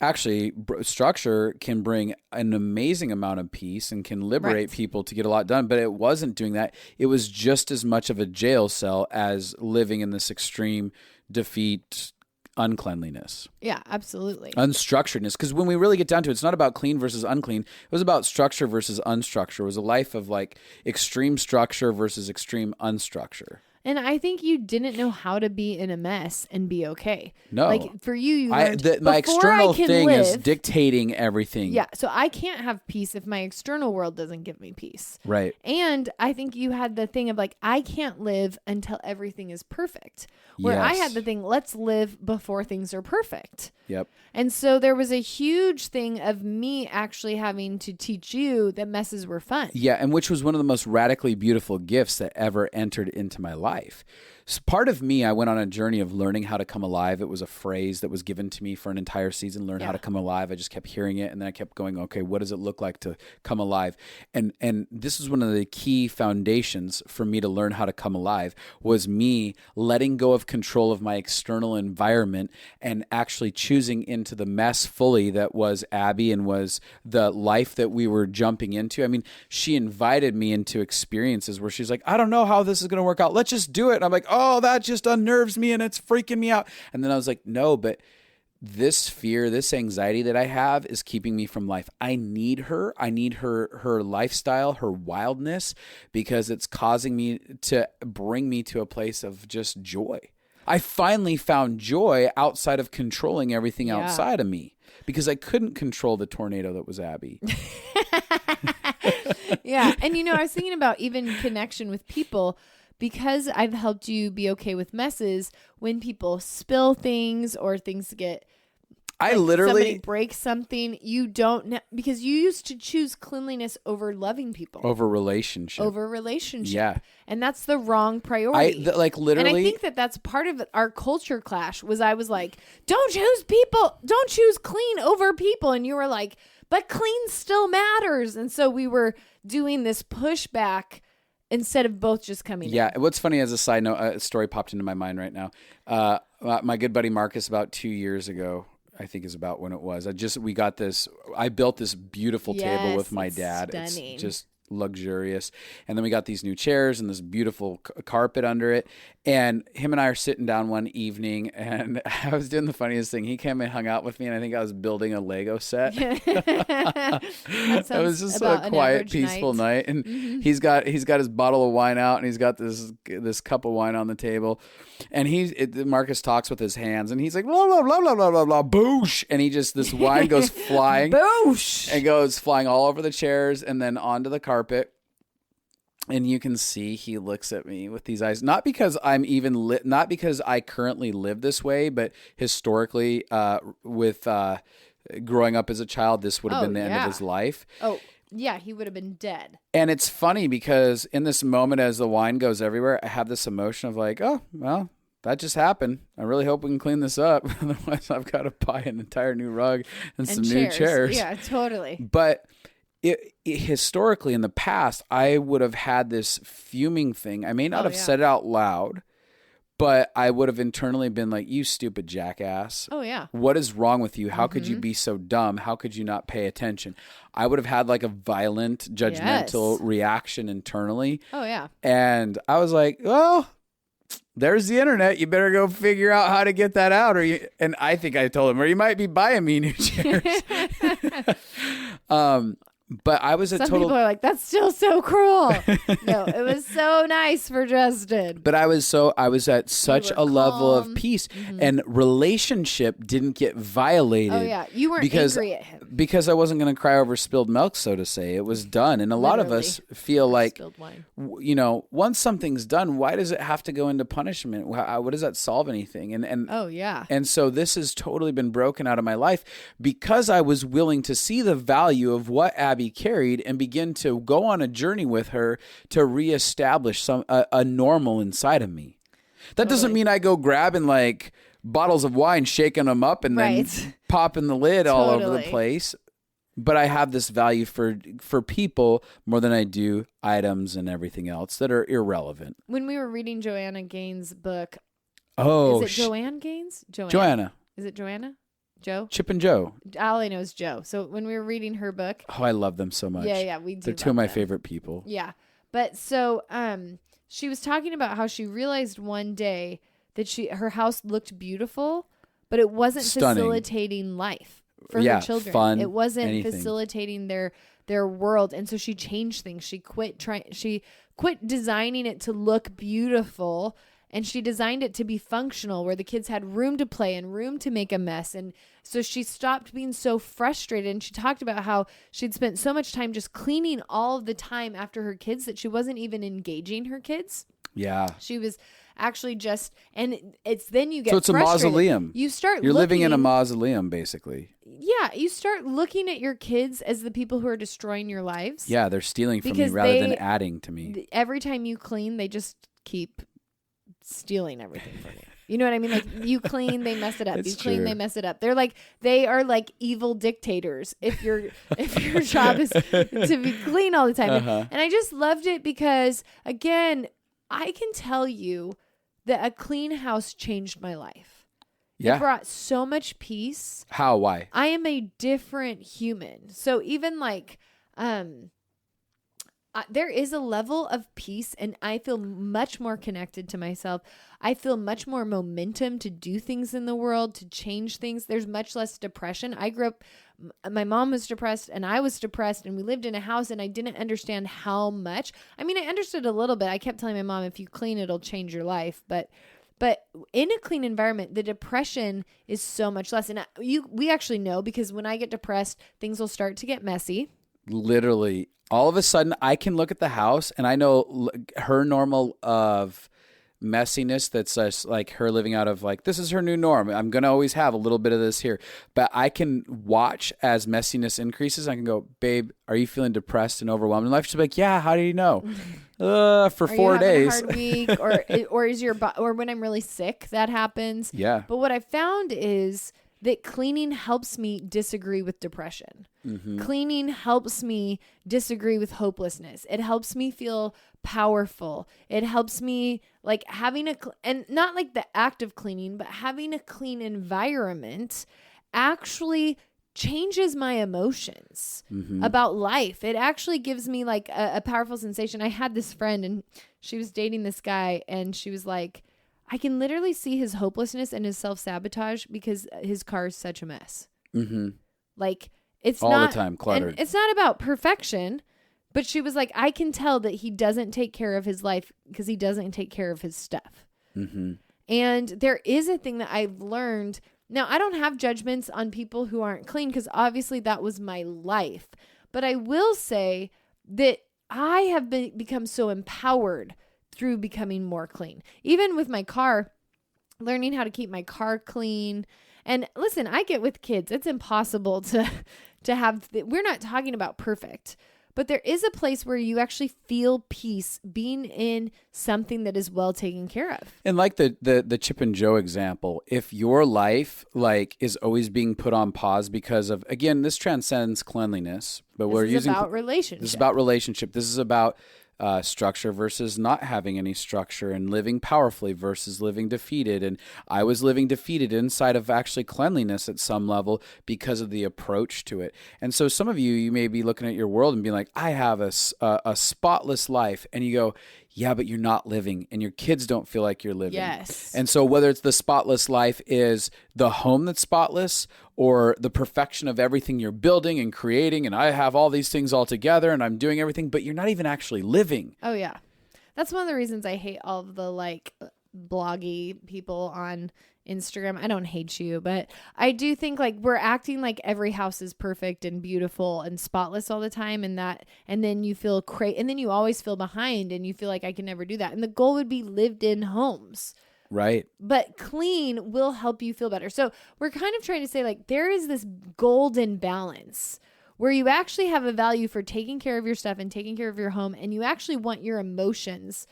actually, structure can bring an amazing amount of peace and can liberate people to get a lot done. But it wasn't doing that. It was just as much of a jail cell as living in this extreme defeat, uncleanliness. Yeah, absolutely. Unstructuredness. Because when we really get down to it, it's not about clean versus unclean. It was about structure versus unstructure. It was a life of like extreme structure versus extreme unstructure. And I think you didn't know how to be in a mess and be okay. No. Like for you learned, my external thing is dictating everything. Yeah. So I can't have peace if my external world doesn't give me peace. Right. And I think you had the thing of like, I can't live until everything is perfect. Where I had the thing, let's live before things are perfect. Yep. And so there was a huge thing of me actually having to teach you that messes were fun. Yeah, and which was one of the most radically beautiful gifts that ever entered into my life. So part of me, I went on a journey of learning how to come alive. It was a phrase that was given to me for an entire season, learn how to come alive. I just kept hearing it, and then I kept going, okay, what does it look like to come alive? And this is one of the key foundations for me to learn how to come alive, was me letting go of control of my external environment and actually choosing into the mess fully that was Abby and was the life that we were jumping into. I mean, she invited me into experiences where she's like, I don't know how this is going to work out. Let's just do it. And I'm like, oh, that just unnerves me and it's freaking me out. And then I was like, no, but this fear, this anxiety that I have is keeping me from life. I need her. I need her lifestyle, her wildness, because it's causing me to bring me to a place of just joy. I finally found joy outside of controlling everything outside of me, because I couldn't control the tornado that was Abby. Yeah. And, I was thinking about even connection with people, because I've helped you be okay with messes when people spill things or things get... somebody breaks something, you don't because you used to choose cleanliness over loving people, over relationship. Yeah, and that's the wrong priority. Literally, and I think that's part of our culture clash. I was like, don't choose clean over people, and you were like, but clean still matters, and so we were doing this pushback instead of both just coming in. Yeah, what's funny, as a side note, a story popped into my mind right now. My good buddy Marcus, about 2 years ago, I think is about when it was. I built this beautiful table with my dad. Stunning. It's just luxurious. And then we got these new chairs and this beautiful carpet under it. And him and I are sitting down one evening, and I was doing the funniest thing. He came and hung out with me, and I think I was building a Lego set. It was just a quiet, peaceful night. And he's got his bottle of wine out, and he's got this cup of wine on the table. And Marcus talks with his hands, and he's like, blah, blah, blah, blah, blah, blah, blah, boosh. And this wine goes flying. Boosh. And goes flying all over the chairs and then onto the carpet. And you can see he looks at me with these eyes, not because not because I currently live this way, but historically, with growing up as a child, this would have been the end of his life. Oh, yeah, he would have been dead. And it's funny because in this moment, as the wine goes everywhere, I have this emotion of like, oh, well, that just happened. I really hope we can clean this up. Otherwise, I've got to buy an entire new rug and some new chairs. Yeah, totally. But historically, in the past, I would have had this fuming thing. I may not have said it out loud, but I would have internally been like, you stupid jackass. Oh, yeah. What is wrong with you? How could you be so dumb? How could you not pay attention? I would have had like a violent, judgmental reaction internally. Oh, yeah. And I was like, well, there's the internet. You better go figure out how to get that out. And I think I told him, or you might be buying me new chairs. But I was Some people are like, that's still so cruel. No, it was so nice for Justin. But I was at such a level of peace, and relationship didn't get violated. Oh yeah, you weren't angry at him because I wasn't going to cry over spilled milk, so to say. It was done, and a lot of us feel like, spilled wine. Once something's done, why does it have to go into punishment? What does that solve anything? And oh yeah, and so this has totally been broken out of my life because I was willing to see the value of what Abby carried and begin to go on a journey with her to reestablish a normal inside of me. That doesn't mean I go grabbing like bottles of wine, shaking them up, and then popping the lid all over the place. But I have this value for people more than I do items and everything else that are irrelevant. When we were reading Joanna Gaines' book, is it Joanne Gaines? Joanna. Is it Joanna? Joe? Chip and Joe. All I know is Joe. So when we were reading her book. Oh, I love them so much. Yeah, we do. They're two of my favorite people. Yeah. But so she was talking about how she realized one day that her house looked beautiful, but it wasn't Stunning. facilitating life for her children. Fun, it wasn't anything. Facilitating their world. And so she changed things. She quit designing it to look beautiful, and she designed it to be functional, where the kids had room to play and room to make a mess. And so she stopped being so frustrated. And she talked about how she'd spent so much time just cleaning all of the time after her kids that she wasn't even engaging her kids. Yeah. She was actually just, and it's then you get So it's frustrated. a mausoleum. You're living in a mausoleum, basically. Yeah. You start looking at your kids as the people who are destroying your lives. Yeah. They're stealing from me rather than adding to me. Every time you clean, they just keep stealing everything from you. You know what I mean? Like, you clean, they mess it up. You clean, they mess it up. They are like evil dictators if your job is to be clean all the time. And I just loved it because, again, I can tell you that a clean house changed my life. Yeah. It brought so much peace. How? Why? I am a different human. So even like, there is a level of peace, and I feel much more connected to myself. I feel much more momentum to do things in the world, to change things. There's much less depression. I grew up, my mom was depressed and I was depressed, and we lived in a house, and I didn't understand how much. I mean, I understood a little bit. I kept telling my mom, if you clean, it'll change your life. But in a clean environment, the depression is so much less. And we actually know, because when I get depressed, things will start to get messy. Literally. All of a sudden, I can look at the house and I know her normal of messiness. That's just like her living out of like, this is her new norm. I'm going to always have a little bit of this here. But I can watch as messiness increases. I can go, babe, are you feeling depressed and overwhelmed in life? She'll be like, yeah, how do you know? For 4 days. Are you having a hard week? or is or when I'm really sick, that happens. Yeah. But what I found is that cleaning helps me disagree with depression. Mm-hmm. Cleaning helps me disagree with hopelessness. It helps me feel powerful. It helps me like having and not like the act of cleaning, but having a clean environment actually changes my emotions about life. It actually gives me like a powerful sensation. I had this friend, and she was dating this guy, and she was like, I can literally see his hopelessness and his self-sabotage because his car is such a mess. Mm-hmm. Like, it's all not the time cluttered. It's not about perfection, but she was like, I can tell that he doesn't take care of his life because he doesn't take care of his stuff. Mm-hmm. And there is a thing that I've learned. Now, I don't have judgments on people who aren't clean because obviously that was my life. But I will say that I have become so empowered through becoming more clean. Even with my car, learning how to keep my car clean. And listen, I get with kids, it's impossible to have, we're not talking about perfect, but there is a place where you actually feel peace being in something that is well taken care of. And like the Chip and Joe example, if your life like is always being put on pause because of, again, this transcends cleanliness, but This is about relationship. This is about relationship. This is about structure versus not having any structure, and living powerfully versus living defeated. And I was living defeated inside of actually cleanliness at some level because of the approach to it. And so some of you may be looking at your world and being like, I have a spotless life. And you go, yeah, but you're not living, and your kids don't feel like you're living. Yes. And so whether it's the spotless life is the home that's spotless, or the perfection of everything you're building and creating, and I have all these things all together and I'm doing everything, but you're not even actually living. Oh yeah. That's one of the reasons I hate all of the like bloggy people on Instagram. I don't hate you, but I do think like we're acting like every house is perfect and beautiful and spotless all the time, and then you feel and then you always feel behind, and you feel like I can never do that. And the goal would be lived in homes. Right. But clean will help you feel better. So we're kind of trying to say like there is this golden balance where you actually have a value for taking care of your stuff and taking care of your home, and you actually want your emotions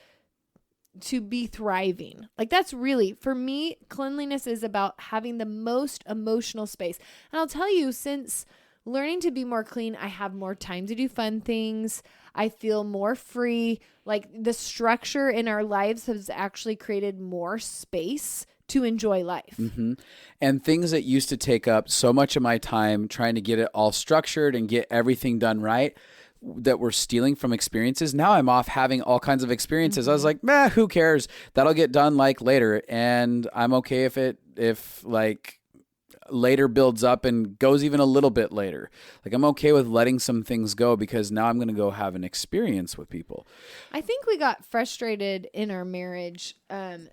to be thriving. Like that's really, for me, cleanliness is about having the most emotional space. And I'll tell you, since learning to be more clean, I have more time to do fun things. I feel more free. Like the structure in our lives has actually created more space to enjoy life. Mm-hmm. And things that used to take up so much of my time trying to get it all structured and get everything done right, that we're stealing from experiences. Now I'm off having all kinds of experiences. I was like, who cares? That'll get done like later. And I'm okay if later builds up and goes even a little bit later. Like I'm okay with letting some things go because now I'm going to go have an experience with people. I think we got frustrated in our marriage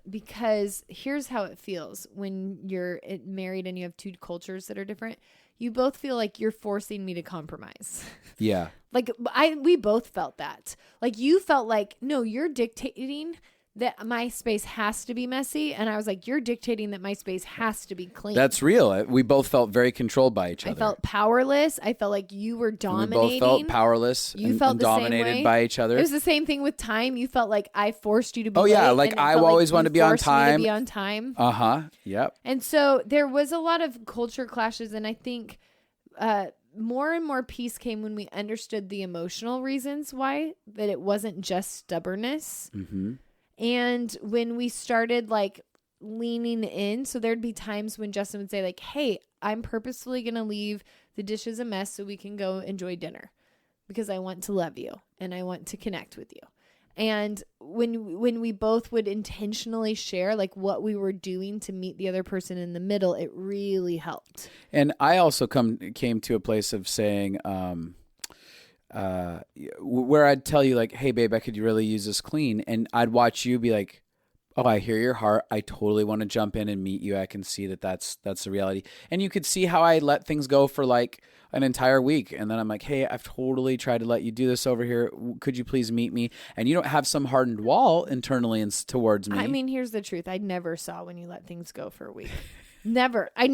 because here's how it feels when you're married and you have two cultures that are different. You both feel like you're forcing me to compromise. Yeah. Like we both felt that. Like you felt like, no, you're dictating that my space has to be messy. And I was like, you're dictating that my space has to be clean. That's real. We both felt very controlled by each other. I felt powerless. I felt like you were dominating. We both felt powerless and dominated by each other. It was the same thing with time. You felt like I forced you to be late. Oh, yeah. Like I always wanted to be on time. Uh-huh. Yep. And so there was a lot of culture clashes. And I think more and more peace came when we understood the emotional reasons why, that it wasn't just stubbornness. Mm-hmm. And when we started like leaning in, so there'd be times when Justin would say like, hey, I'm purposefully going to leave the dishes a mess so we can go enjoy dinner because I want to love you and I want to connect with you. And when we both would intentionally share like what we were doing to meet the other person in the middle, it really helped. And I also came to a place of saying, where I'd tell you like, hey babe, I could really use this clean. And I'd watch you be like, oh, I hear your heart. I totally want to jump in and meet you. I can see that that's the reality. And you could see how I let things go for like an entire week. And then I'm like, hey, I've totally tried to let you do this over here. Could you please meet me? And you don't have some hardened wall internally and towards me. I mean, here's the truth. I never saw when you let things go for a week. Never. I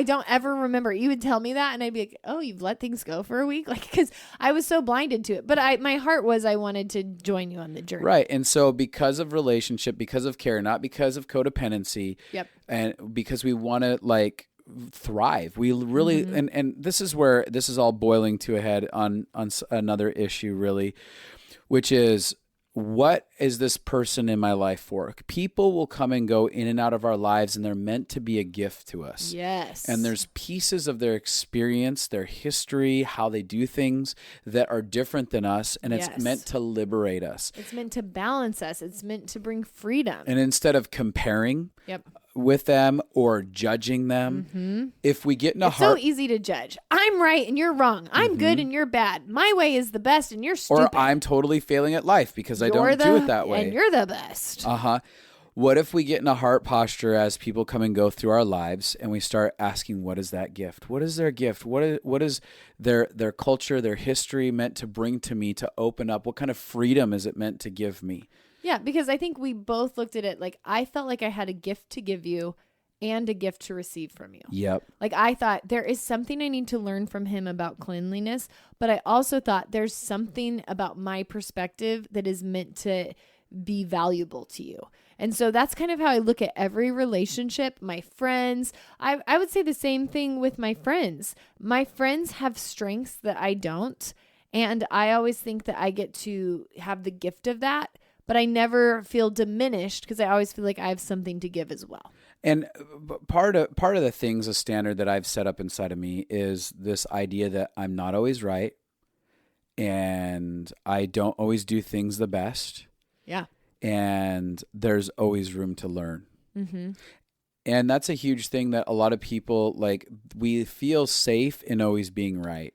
don't ever remember. You would tell me that and I'd be like, oh, you've let things go for a week? Like, because I was so blinded to it. But my heart was I wanted to join you on the journey. Right. And so because of relationship, because of care, not because of codependency. Yep. And because we want to like thrive. We really, and this is where this is all boiling to a head on another issue really, which is, what is this person in my life for? People will come and go in and out of our lives, and they're meant to be a gift to us. Yes. And there's pieces of their experience, their history, how they do things that are different than us, and it's meant to liberate us. It's meant to balance us. It's meant to bring freedom. And instead of comparing with them or judging them, if we get in a heart... It's so easy to judge. I'm right and you're wrong. I'm good and you're bad. My way is the best and you're stupid. Or I'm totally failing at life because I don't do it that way. And you're the best. What if we get in a heart posture as people come and go through our lives and we start asking, what is that gift? What is their gift? What is their culture, their history meant to bring to me to open up? What kind of freedom is it meant to give me? Yeah, because I think we both looked at it like I felt like I had a gift to give you and a gift to receive from you. Yep. Like I thought there is something I need to learn from him about cleanliness, but I also thought there's something about my perspective that is meant to be valuable to you. And so that's kind of how I look at every relationship. My friends, I would say the same thing with my friends. My friends have strengths that I don't. And I always think that I get to have the gift of that, but I never feel diminished because I always feel like I have something to give as well. And part of the things, a standard that I've set up inside of me is this idea that I'm not always right and I don't always do things the best. Yeah. And there's always room to learn. Mm-hmm. And that's a huge thing that a lot of people, like, we feel safe in always being right.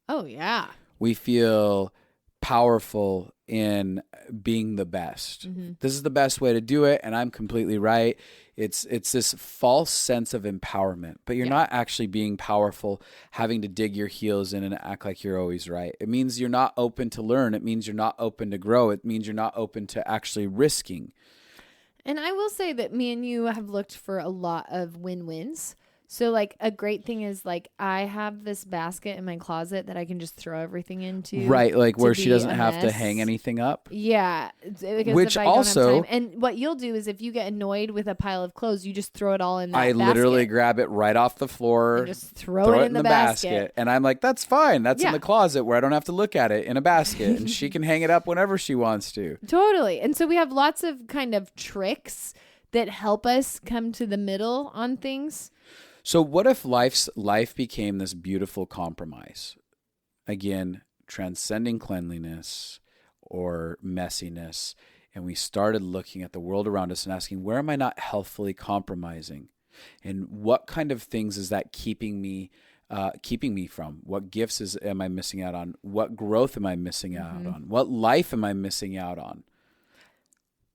Oh, yeah. We feel powerful in being the best. Mm-hmm. This is the best way to do it, and I'm completely right. It's this false sense of empowerment, but you're not actually being powerful, having to dig your heels in and act like you're always right. It means you're not open to learn. It means you're not open to grow. It means you're not open to actually risking. And I will say that me and you have looked for a lot of win-wins. So, like, a great thing is, like, I have this basket in my closet that I can just throw everything into. Right, like where she doesn't have to hang anything up. Yeah. Because which if I also... don't have time. And what you'll do is if you get annoyed with a pile of clothes, you just throw it all in that basket. I literally grab it right off the floor. And just throw it in the basket. And I'm like, that's fine. That's in the closet where I don't have to look at it in a basket. And she can hang it up whenever she wants to. Totally. And so we have lots of kind of tricks that help us come to the middle on things. So what if life became this beautiful compromise? Again, transcending cleanliness or messiness. And we started looking at the world around us and asking, where am I not healthfully compromising? And what kind of things is that keeping me from? What gifts am I missing out on? What growth am I missing out on? What life am I missing out on?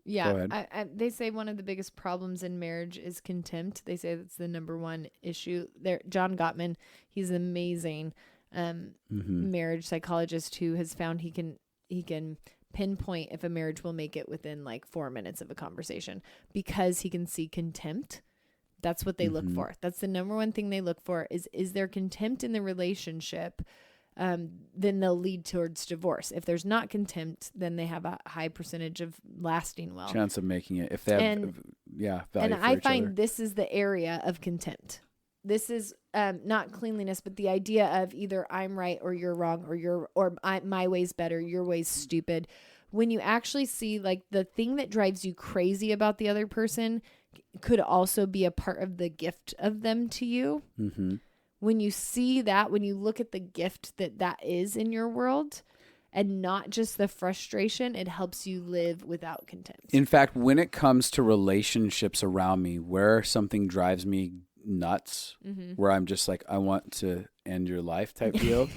Yeah, they say one of the biggest problems in marriage is contempt. They say that's the number one issue. There, John Gottman, he's an amazing marriage psychologist who has found he can pinpoint if a marriage will make it within like 4 minutes of a conversation because he can see contempt. That's what they look for. That's the number one thing they look for is there contempt in the relationship? Then they'll lead towards divorce. If there's not contempt, then they have a high percentage of lasting well. Chance of making it if they have value and for I each find other. this is the area of contempt. This is not cleanliness, but the idea of either I'm right or you're wrong, or my way's better, your way's stupid. When you actually see like the thing that drives you crazy about the other person could also be a part of the gift of them to you. Mm-hmm. When you see that, when you look at the gift that is in your world and not just the frustration, it helps you live without contempt. In fact, when it comes to relationships around me, where something drives me nuts, where I'm just like, I want to end your life type deal,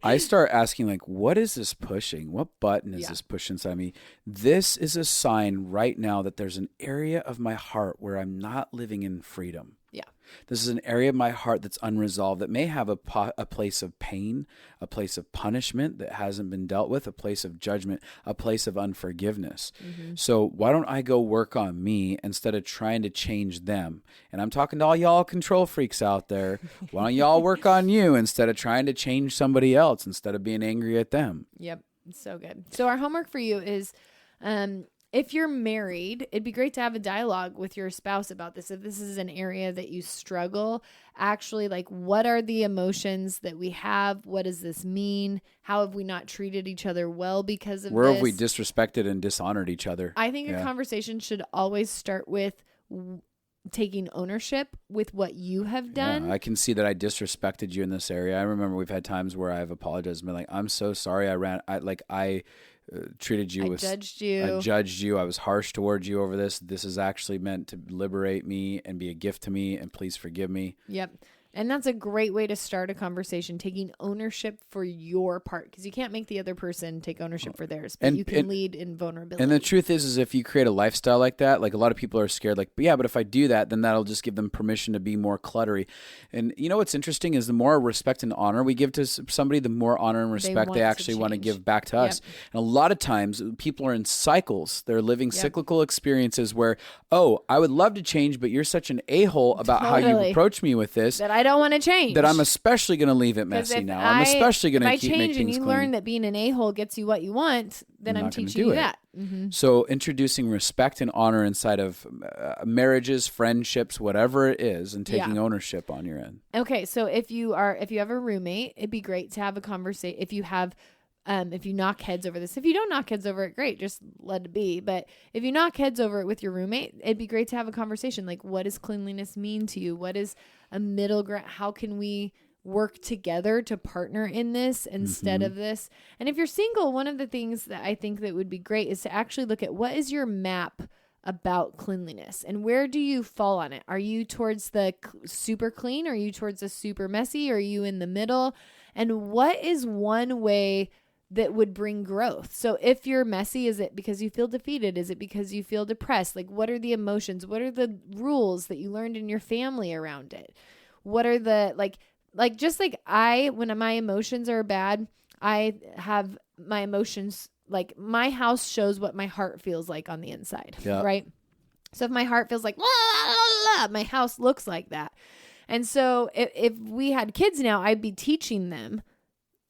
I start asking like, what is this pushing? What button is this pushing inside me? This is a sign right now that there's an area of my heart where I'm not living in freedom. Yeah. This is an area of my heart that's unresolved, that may have a place of pain, a place of punishment that hasn't been dealt with, a place of judgment, a place of unforgiveness. So why don't I go work on me instead of trying to change them? And I'm talking to all y'all control freaks out there. Why don't y'all work on you instead of trying to change somebody else, instead of being angry at them? Yep. So good. So our homework for you is, if you're married, it'd be great to have a dialogue with your spouse about this. If this is an area that you struggle, actually, like, what are the emotions that we have? What does this mean? How have we not treated each other well because of this? Where have we disrespected and dishonored each other? I think a conversation should always start with taking ownership with what you have done. Yeah, I can see that I disrespected you in this area. I remember we've had times where I've apologized and been like, I'm so sorry. I treated you with, judged you. I judged you. I was harsh towards you over this. This is actually meant to liberate me and be a gift to me, and please forgive me. Yep. And that's a great way to start a conversation, taking ownership for your part, because you can't make the other person take ownership for theirs, but you can lead in vulnerability. And the truth is if you create a lifestyle like that, like a lot of people are scared, like, but if I do that, then that'll just give them permission to be more cluttery. And you know what's interesting is the more respect and honor we give to somebody, the more honor and respect they actually want to give back to us. And a lot of times people are in cycles. They're living cyclical experiences where, I would love to change, but you're such an a-hole about how you approach me with this. That I don't want to change. That I'm especially going to leave it messy now. I'm especially going to keep making things clean. If I change and you learn that being an a-hole gets you what you want, then I'm teaching you that. Mm-hmm. So introducing respect and honor inside of marriages, friendships, whatever it is, and taking ownership on your end. Okay, so if you have a roommate, it'd be great to have a conversation. If you knock heads over this, if you don't knock heads over it, great, just let it be. But if you knock heads over it with your roommate, it'd be great to have a conversation. Like, what does cleanliness mean to you? What is a middle ground? How can we work together to partner in this instead of this? And if you're single, one of the things that I think that would be great is to actually look at what is your map about cleanliness and where do you fall on it? Are you towards the super clean? Are you towards the super messy? Are you in the middle? And what is one way that would bring growth? So if you're messy, is it because you feel defeated? Is it because you feel depressed? Like, what are the emotions? What are the rules that you learned in your family around it? What are the, just like when my emotions are bad, I have my emotions, like my house shows what my heart feels like on the inside, right? So if my heart feels like, la, la, la, la, my house looks like that. And so if we had kids now, I'd be teaching them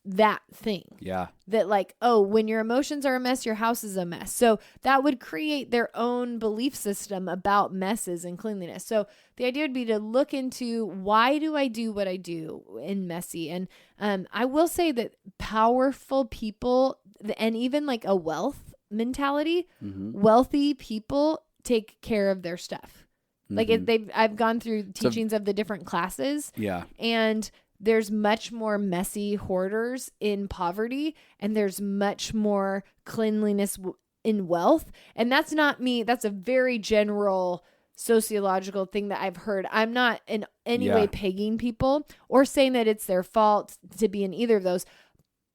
that thing. Yeah. That when your emotions are a mess, your house is a mess. So that would create their own belief system about messes and cleanliness. So the idea would be to look into, why do I do what I do in messy? And I will say that powerful people, and even like a wealth mentality, wealthy people take care of their stuff. Like I've gone through teachings of the different classes. Yeah. And there's much more messy hoarders in poverty, and there's much more cleanliness in wealth. And that's not me. That's a very general sociological thing that I've heard. I'm not in any way pegging people or saying that it's their fault to be in either of those.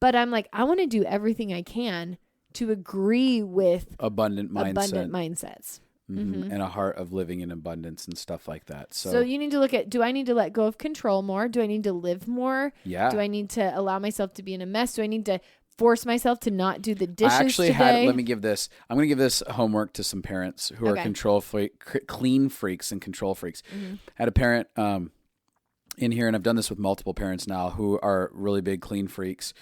But I'm like, I want to do everything I can to agree with abundant mindsets. Mm-hmm. And a heart of living in abundance and stuff like that. So you need to look at, do I need to let go of control more? Do I need to live more? Yeah. Do I need to allow myself to be in a mess? Do I need to force myself to not do the dishes I'm going to give this homework to some parents who are clean freaks and control freaks. Mm-hmm. I had a parent in here, and I've done this with multiple parents now who are really big clean freaks.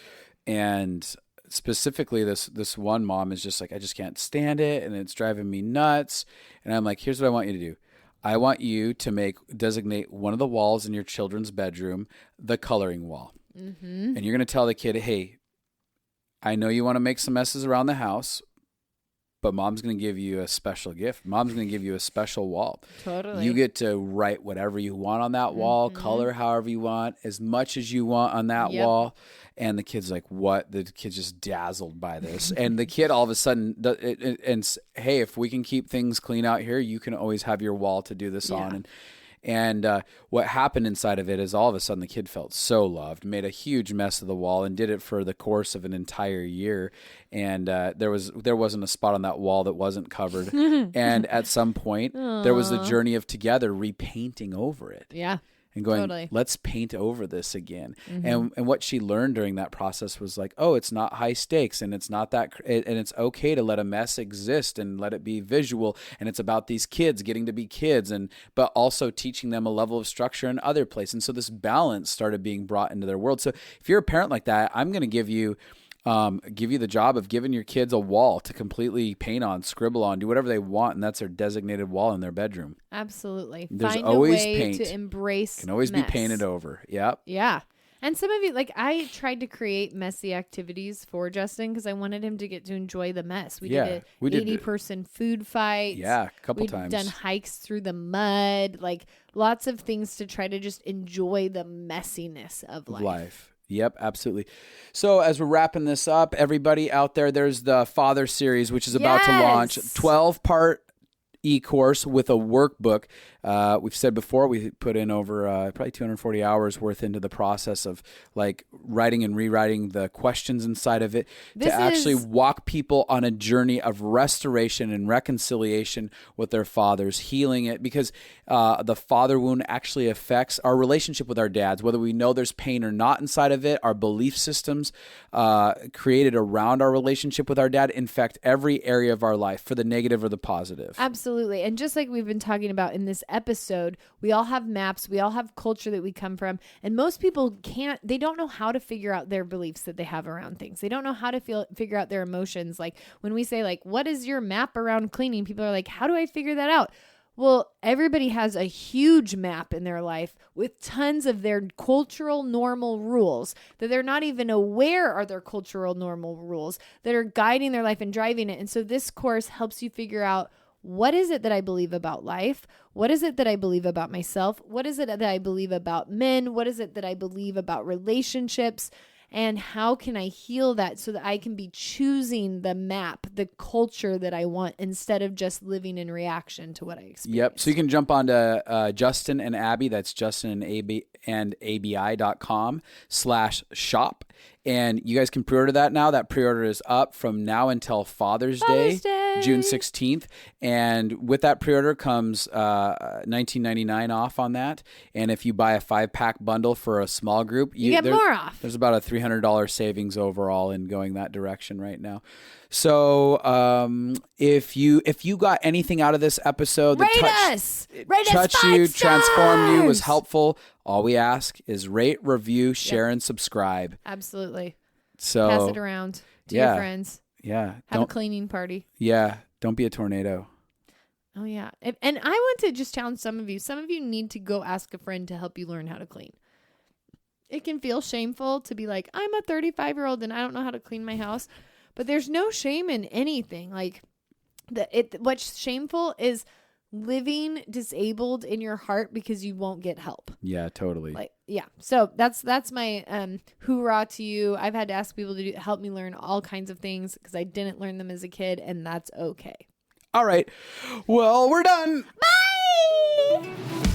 And specifically this one mom is just like, I just can't stand it, and it's driving me nuts. And I'm like, here's what I want you to do. I want you to designate one of the walls in your children's bedroom the coloring wall. Mm-hmm. And you're going to tell the kid, hey, I know you want to make some messes around the house, but mom's going to give you a special gift. Mom's going to give you a special wall. Totally. You get to write whatever you want on that wall, color however you want, as much as you want on that wall. And the kid's like, what? The kid's just dazzled by this. And the kid all of a sudden, hey, if we can keep things clean out here, you can always have your wall to do this on. And what happened inside of it is all of a sudden the kid felt so loved, made a huge mess of the wall, and did it for the course of an entire year. And there wasn't a spot on that wall that wasn't covered. And at some point, there was the journey of together repainting over it. Yeah. And going, let's paint over this again. Mm-hmm. And what she learned during that process was like, oh, it's not high stakes, and it's not that, and it's okay to let a mess exist and let it be visual. And it's about these kids getting to be kids, but also teaching them a level of structure in other places. And so this balance started being brought into their world. So if you're a parent like that, I'm going to give you the job of giving your kids a wall to completely paint on, scribble on, do whatever they want, and that's their designated wall in their bedroom. Absolutely. There's Find always a way paint. to embrace Can always mess. be painted over. Yep. Yeah. And some of you, like, I tried to create messy activities for Justin because I wanted him to get to enjoy the mess. We did an 80-person food fight. Yeah, a couple times. We've done hikes through the mud, like lots of things to try to just enjoy the messiness of life. Yep, absolutely. So as we're wrapping this up, everybody out there, there's the Father series, which is about to launch. 12-part e-course with a workbook. We've said before, we put in over probably 240 hours worth into the process of like writing and rewriting the questions inside of it to actually walk people on a journey of restoration and reconciliation with their fathers, healing it, because the father wound actually affects our relationship with our dads, whether we know there's pain or not inside of it. Our belief systems created around our relationship with our dad infect every area of our life, for the negative or the positive. Absolutely. And just like we've been talking about in this episode, we all have maps, we all have culture that we come from, and most people they don't know how to figure out their beliefs that they have around things. They don't know how to figure out their emotions. Like when we say like, what is your map around cleaning? People are like, how do I figure that out? Well, everybody has a huge map in their life with tons of their cultural normal rules that they're not even aware are their cultural normal rules that are guiding their life and driving it. And so this course helps you figure out, what is it that I believe about life? What is it that I believe about myself? What is it that I believe about men? What is it that I believe about relationships? And how can I heal that so that I can be choosing the map, the culture that I want, instead of just living in reaction to what I experience? Yep. So you can jump onto Justin and Abi. That's Justin and abi.com/shop. And you guys can pre-order that now. That pre-order is up from now until Father's Day, June 16th. And with that pre-order comes $19.99 off on that. And if you buy a 5-pack bundle for a small group, you get more off. There's about a $300 savings overall in going that direction right now. So if you got anything out of this episode that touched you, transformed you, was helpful, all we ask is rate, review, share, and subscribe. Absolutely. So pass it around to your friends. Yeah. Have a cleaning party. Yeah. Don't be a tornado. Oh, yeah. And I want to just challenge some of you. Some of you need to go ask a friend to help you learn how to clean. It can feel shameful to be like, I'm a 35-year-old and I don't know how to clean my house. But there's no shame in anything. Like what's shameful is living disabled in your heart because you won't get help. Yeah, totally. So that's my hoorah to you. I've had to ask people to help me learn all kinds of things because I didn't learn them as a kid, and that's okay. All right. Well, we're done. Bye. Bye.